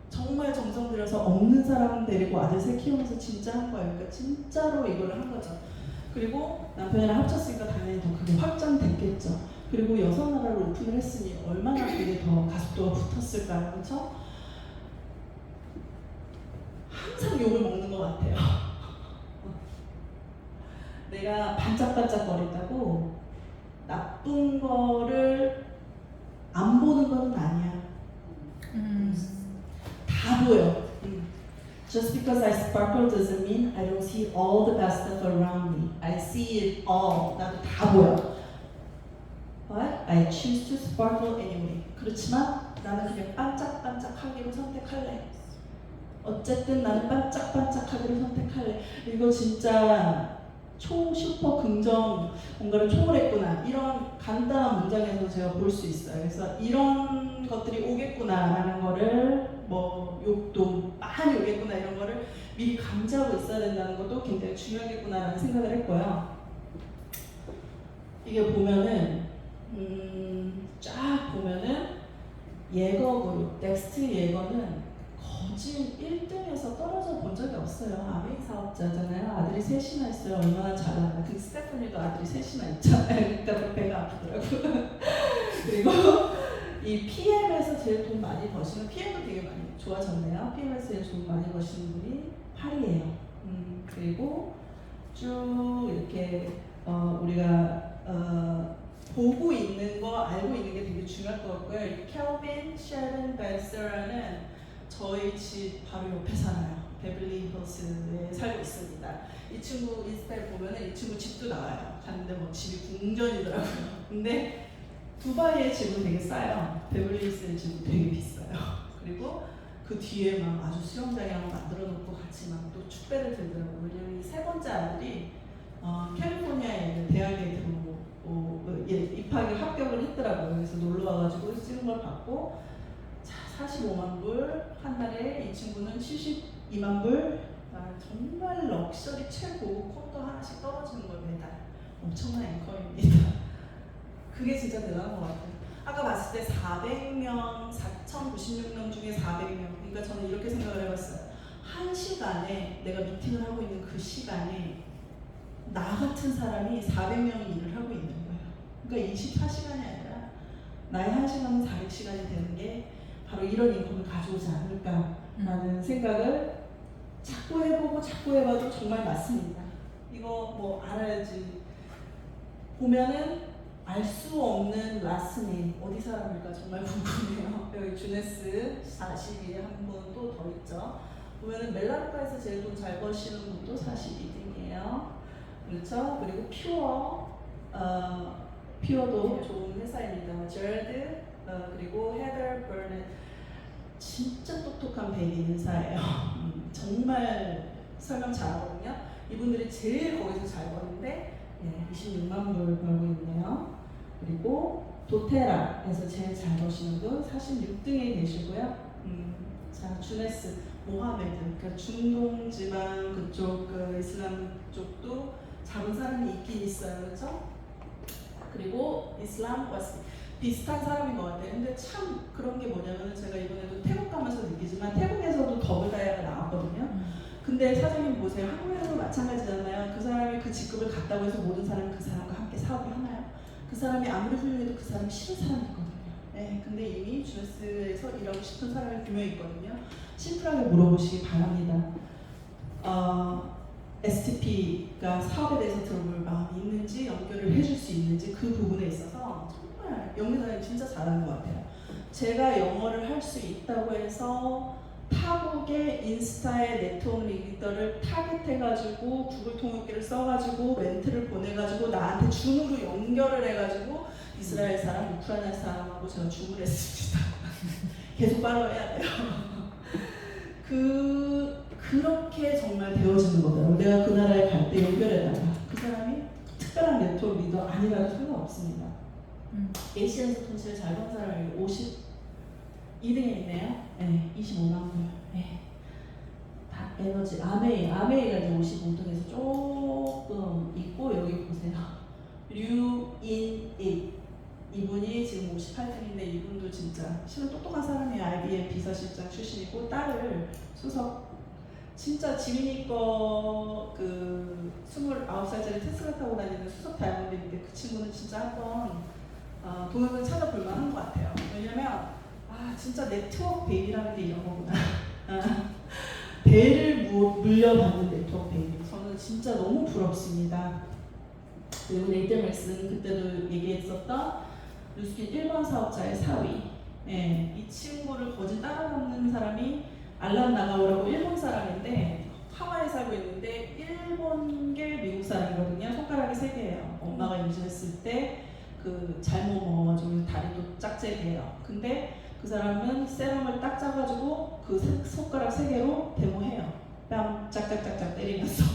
정말 정성 들여서 없는 사람 데리고 아들 셋 키우면서 진짜 한 거예요. 그러니까 진짜로 이거를 한 거죠. 그리고 남편이랑 합쳤으니까 당연히 더 그게 확장됐겠죠. 그리고 6나라를 오픈을 했으니 얼마나 그게 더 가속도가 붙었을까요? 그렇죠? 항상 욕을 먹는 것 같아요. 내가 반짝반짝 거린다고 나쁜 거를 안 보는 건 아니야. 다 보여. Just because I sparkle doesn't mean I don't see all the bad stuff around me. I see it all. 나도 다 보여. But I choose to sparkle anyway. 그렇지만 나는 그냥 반짝반짝하기로 선택할래. 어쨌든 나는 반짝반짝하기로 선택할래. 이거 진짜 슈퍼 긍정 뭔가를 초월했구나 이런 간단한 문장에서 제가 볼 수 있어요. 그래서 이런 것들이 오겠구나라는 거를 뭐 욕도 많이 오겠구나 이런 거를 미리 감지하고 있어야 된다는 것도 굉장히 중요하겠구나라는 생각을 했고요. 이게 보면은 쫙 보면은 예거 그룹 넥스트 예거는 거진 1등에서 떨어져 본 적이 없어요. 아메이 사업자잖아요. 아들이 셋이나 있어요. 얼마나 잘하나. 그 스테파니도 아들이 셋이나 있잖아요. 그러니까 배가 아프더라고요. 그리고 이 PM에서 제일 돈 많이 버시는, PM도 되게 많이 좋아졌네요. PM에서 제일 돈 많이 버시는 분이 8이에요. 그리고 쭉 이렇게 우리가 보고 있는 거, 알고 있는 게 되게 중요할 것 같고요. 이 켈빈 셰런 베스라는 저희 집 바로 옆에 살아요. 베블리 힐스에 살고 있습니다. 이 친구 인스타에 보면은 이 친구 집도 나와요. 갔는데 뭐 집이 궁전이더라고요. 근데 두바이의 집은 되게 싸요. 베블리 힐스의 집은 되게 비싸요. 그리고 그 뒤에 막 아주 수영장이랑 만들어 놓고 같이 막 또 축배를 들더라고요. 왜냐면 이 세 번째 아들이 캘리포니아에 있는 대학에 입학을 합격을 했더라고요. 그래서 놀러 와가지고 찍은 걸 봤고, 자, 45만 불 한 달에, 이 친구는 72만 불. 정말 럭셔리 최고 콘도 하나씩 떨어지는 걸 매달. 엄청난 앵커입니다. 그게 진짜 대단한 것 같아요. 아까 봤을 때 400명, 4,096명 중에 400명. 그러니까 저는 이렇게 생각을 해봤어요. 한 시간에 내가 미팅을 하고 있는 그 시간에 나 같은 사람이 400명이 일을 하고 있는 거예요. 그러니까 24시간이 아니라 나의 한 시간은 400시간이 되는 게 바로 이런 인컴을 가져오지 않을까라는 생각을 자꾸 해보고 자꾸 해봐도 정말 맞습니다. 이거 뭐 알아야지. 보면은 알 수 없는 라스님 어디 사람일까 정말 궁금해요. 여기 주네스 42에 한 분 또 더 있죠. 보면은 멜라르카에서 제일 돈 잘 버시는 분도 42등이에요. 그렇죠. 그리고 퓨어도 좋은 회사입니다. 제럴드 그리고 헤더 버넷 진짜 똑똑한 백인 회사예요. 정말 설명 잘하거든요. 이분들이 제일 거기서 잘 버는데 26만 불 벌고 있네요. 그리고 도테라에서 제일 잘 버시는 분 46등에 계시고요. 자, 주네스, 모하메드, 그러니까 중동 지방 그쪽 이슬람 쪽도 잡은 사람이 있긴 있어요, 그렇죠? 그리고 이슬람 와스 비슷한 사람인 것 같아요. 근데 참 그런 게 뭐냐면 제가 이번에도 태국 가면서 느끼지만 태국에서도 더블 다이아가 나왔거든요. 근데 사장님 보세요. 한국에서도 마찬가지잖아요. 그 사람이 그 직급을 갖다고 해서 모든 사람이 그 사람과 함께 사업을 하나요? 그 사람이 아무리 훌륭해도 그 사람이 싫은 사람이 있거든요. 네, 근데 이미 주네스에서 일하고 싶은 사람이 분명히 있거든요. 심플하게 물어보시기 바랍니다. STP가 사업에 대해서 들어볼 마음이 있는지, 연결을 해줄 수 있는지, 그 부분에 있어서 정말 영민사님 진짜 잘하는 것 같아요. 제가 영어를 할 수 있다고 해서 타국의 인스타의 네트워크 리더를 타겟해가지고 구글 통역기를 써가지고 멘트를 보내가지고 나한테 줌으로 연결을 해가지고 이스라엘 사람, 우크라이나 사람하고 제가 줌을 했습니다. 계속 팔로우해야 돼요. 그렇게 정말 되어지는 거더라고요. 내가 그 나라에 갈 때 연결해다가 그 사람이 특별한 네트워크 리더 아니라도 상관없습니다. ACN에서 돈 제일 잘 번 사람이 52등에 있네요. 네, 25만 불. 네. 에너지 아메이가 이제 55등에서 조금 있고, 여기 보세요. 류인익 이분이 지금 58등인데 이분도 진짜 실은 똑똑한 사람이에요. IBM 비서실장 출신이고, 딸을 수석, 진짜 지민이 거 그 29살짜리 테슬라 타고 다니는 수석 다이아몬드인데 그 친구는 진짜 한번 동영상 찾아볼 만한 것 같아요. 왜냐면 진짜 네트워크 베이비라는 게 이런 거구나. 배를 물려받는 네트워크 베이비. 저는 진짜 너무 부럽습니다. 그리고 네이트 맥스는 그때도 얘기했었던 루스킨 1번 사업자의 4위. 네, 이 친구를 거진 따라잡는 사람이 알람 나가오라고 일본 사람인데 하와이에 살고 있는데 일본계 미국 사람이거든요. 손가락이 3개예요. 엄마가 임신했을 때 그 잘못 먹어가지고 다리도 짝짝이에요. 근데 그 사람은 세럼을 딱 짜가지고 그 손가락 3개로 데모해요. 뺨 짝짝짝짝 때리면서.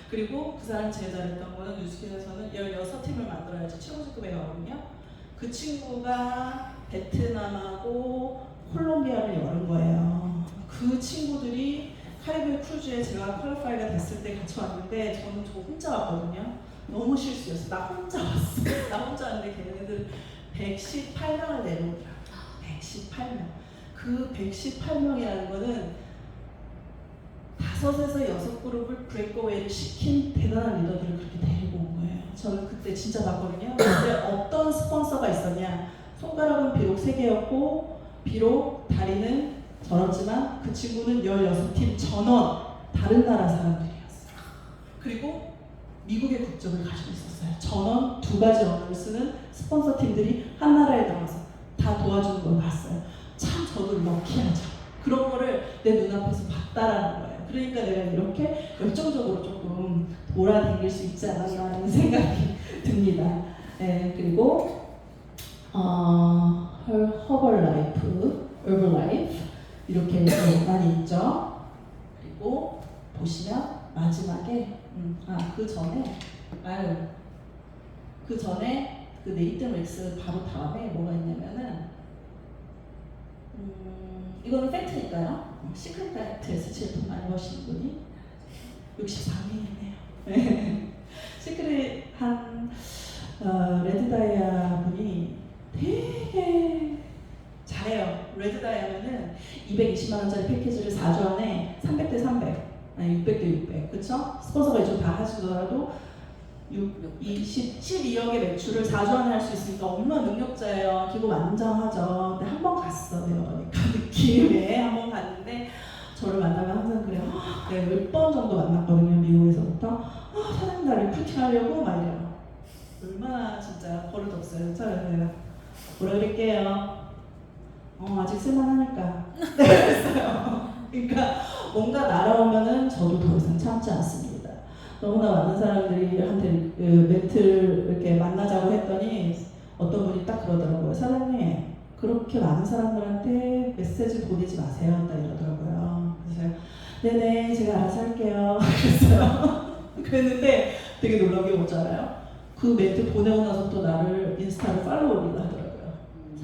그리고 그 사람 제일 잘했던 거는 뉴스킨에서는 16팀을 만들어야지 최고직급에 가거든요. 그 친구가 베트남하고 콜롬비아를 여는 거예요. 그 친구들이 카리브해 크루즈에 제가 퀄리파이가 됐을 때 같이 왔는데 저는 저 혼자 왔거든요. 너무 실수였어. 나 혼자 왔어. 나 혼자 왔는데 걔네들 118명을 내놓더라고요. 118명. 그 118명이라는 거는 5에서 6그룹을 브레이크어웨이를 시킨 대단한 리더들을 그렇게 데리고 온 거예요. 저는 그때 진짜 봤거든요. 근데 어떤 스폰서가 있었냐? 손가락은 비록 3개였고 비록 다리는 저렇지만 그 친구는 16팀 전원 다른 나라 사람들이었어요. 그리고 미국의 국적을 가지고 있었어요. 전원 2가지 언어를 쓰는 스폰서 팀들이 한 나라에 들어가서 다 도와주는 걸 봤어요. 참 저도 럭키하죠. 그런 거를 내 눈앞에서 봤다라는 거예요. 그러니까 내가 이렇게 열정적으로 조금 돌아다닐 수 있지 않았나 하는 생각이 듭니다. 네, 그리고 허벌라이프, 얼벌라이프 이렇게 많이 있죠. 그리고 보시면 마지막에 그 전에 그 네이튼 렉스 바로 다음에 뭐가 있냐면은 이거는 팩트니까요. 시크릿 다이렉트에서 제일 돈 많이 버시는 분이 64명이네요. 시크릿 레드다이아 분이 되게 잘해요. 레드다이아면은 220만 원짜리 패키지를 4주 안에 300대 300, 아니 600대 600, 그쵸? 스폰서가 이쪽 다 하시더라도 12억의 매출을 4주 안에 할 수 있으니까 얼마나 능력자예요. 기고 만장하죠. 근데 한 번 갔어요. 그러니까 느낌에 한 번 갔는데 저를 만나면 항상 그래요. 내가 10번 정도 만났거든요. 미국에서부터. 사장님 나 리프팅 하려고 막 이래요. 얼마나 진짜 버릇없어요. 제가 뭐라 그럴게요. 아직 쓸만하니까. 네, 그랬어요. 그러니까 뭔가 날아오면은 저도 더 이상 참지 않습니다. 너무나 많은 사람들이한테 멘트를 이렇게 만나자고 했더니 어떤 분이 딱 그러더라고요. 사장님 그렇게 많은 사람들한테 메시지 보내지 마세요. 딱 이러더라고요. 그래서 네네 제가 알아서 할게요. 그랬어요. 그랬는데 되게 놀라운 게 뭔지 알아요? 그 멘트 보내고 나서 또 나를 인스타로 팔로우를 하더라고요.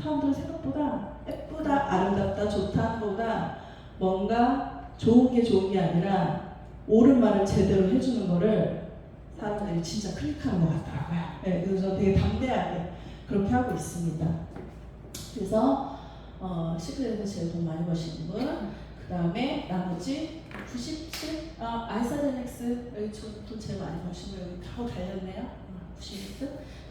사람들은 생각보다 예쁘다, 아름답다, 좋다 하는 것보다 뭔가 좋은 게 아니라 옳은 말을 제대로 해주는 거를 사람들이 진짜 클릭하는 것 같더라고요. 네, 그래서 저는 되게 담대하게 그렇게 하고 있습니다. 그래서 시크릿에서 제일 돈 많이 버시는 분, 그 다음에 나머지 97, 아이사데닉스 여기 돈 제일 많이 버시는 분 여기 다 달렸네요.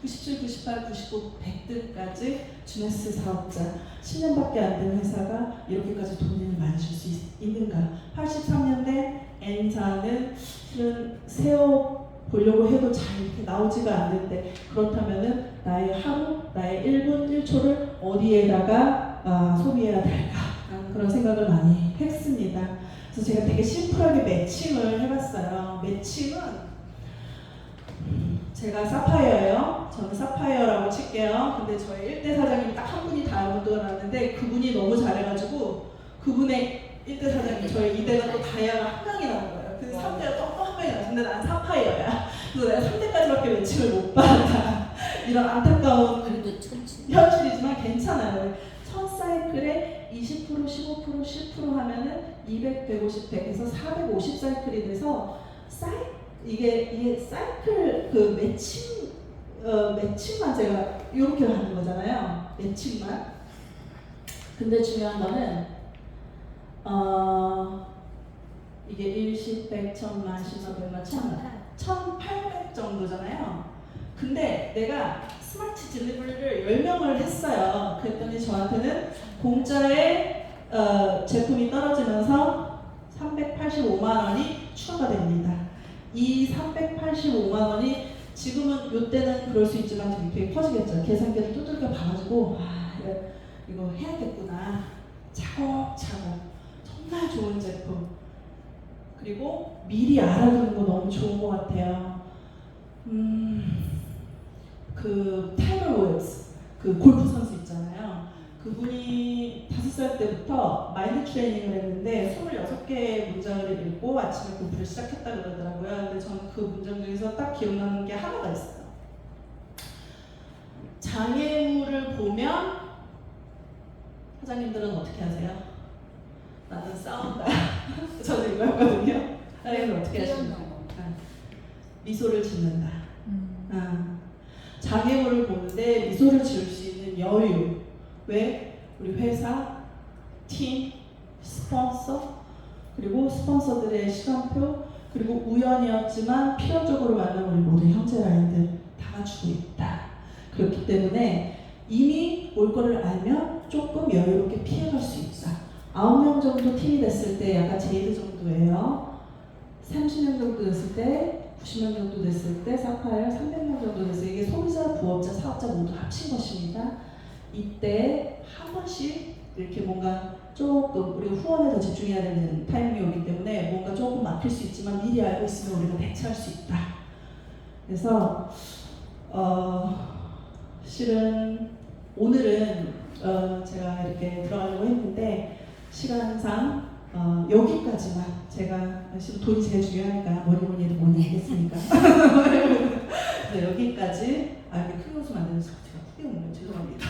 97, 98, 99, 100등까지 주네스 사업자 10년밖에 안 된 회사가 이렇게까지 돈을 많이 줄 수 있는가. 83년대 N사는 실은 세워보려고 해도 잘 이렇게 나오지가 않는데 그렇다면은 나의 하루, 나의 1분 1초를 어디에다가 소비해야 될까 그런 생각을 많이 했습니다. 그래서 제가 되게 심플하게 매칭을 해봤어요. 매칭은 제가 사파이어예요. 저는 사파이어라고 칠게요. 근데 저희 1대 사장님이 딱 한 분이 다이아몬드가 나왔는데 그분이 너무 잘해가지고 그분의 1대 사장님 저희 2대가 또 다이아가 한 명이 나온 거예요. 그래서 3대가 또 한 명이 나왔는데 난 사파이어야. 그래서 내가 3대까지밖에 매칭을 못 받아. 이런 안타까운 현실이지만 괜찮아요. 첫 사이클에 20%, 15%, 10% 하면은 200, 150, 100에서 450 사이클이 돼서 이게 사이클 그 매칭만 제가 이렇게 하는 거잖아요. 매칭만. 근데 중요한 거는 이게 1, 10, 100, 1000만, 10만, 100만, 1000만 1800 정도잖아요. 근데 내가 스마트 딜리버리를 10명을 했어요. 그랬더니 저한테는 공짜에 제품이 떨어지면서 385만 원이 추가가 됩니다. 이 385만 원이 지금은 이때는 그럴 수 있지만 되게 커지겠죠. 계산기를 두들겨 봐가지고 이거 해야겠구나. 차곡차곡 정말 좋은 제품. 그리고 미리 알아두는 거 너무 좋은 것 같아요. 그 타이거 우드스 그 골프 선수 있잖아요. 그분이 5살 때부터 마인드 트레이닝을 했는데 26개의 문장을 읽고 아침에 공부를 시작했다 그러더라고요. 근데 저는 그 문장 중에서 딱 기억나는 게 하나가 있어요. 장애물을 보면 사장님들은 어떻게 하세요? 나는 싸운다. 저는 이거 했거든요. 사장님은 어떻게 하십니까? 미소를 짓는다. 장애물을 보는데 미소를 지을 수 있는 여유. 왜? 우리 회사, 팀, 스폰서, 그리고 스폰서들의 시간표, 그리고 우연이었지만 필연적으로 만난 우리 모든 형제라인들 다 갖추고 있다. 그렇기 때문에 이미 올 거를 알면 조금 여유롭게 피해갈 수 있다. 9명 정도 팀이 됐을 때 약간 제이드 정도예요. 30명 정도 됐을 때, 90명 정도 됐을 때, 사파이어 300명 정도 됐을 때, 이게 소비자, 부업자, 사업자 모두 합친 것입니다. 이때 한 번씩 이렇게 뭔가 조금 우리가 후원에 더 집중해야 되는 타이밍이 오기 때문에 뭔가 조금 막힐 수 있지만 미리 알고 있으면 우리가 대처할 수 있다. 그래서 실은 오늘은 제가 이렇게 들어가려고 했는데 시간상 여기까지만 제가 실은 돈이 제일 중요하니까 뭐니 해도 뭐니 하겠습니까? 그래서 여기까지 이렇게 크게 웃으면 안 되는 제가 크게 웃는 죄송합니다.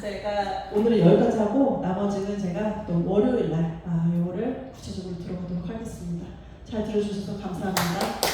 제가 오늘은 여기까지 하고 나머지는 제가 또 월요일 날 요거를 구체적으로 들어보도록 하겠습니다. 잘 들어주셔서 감사합니다.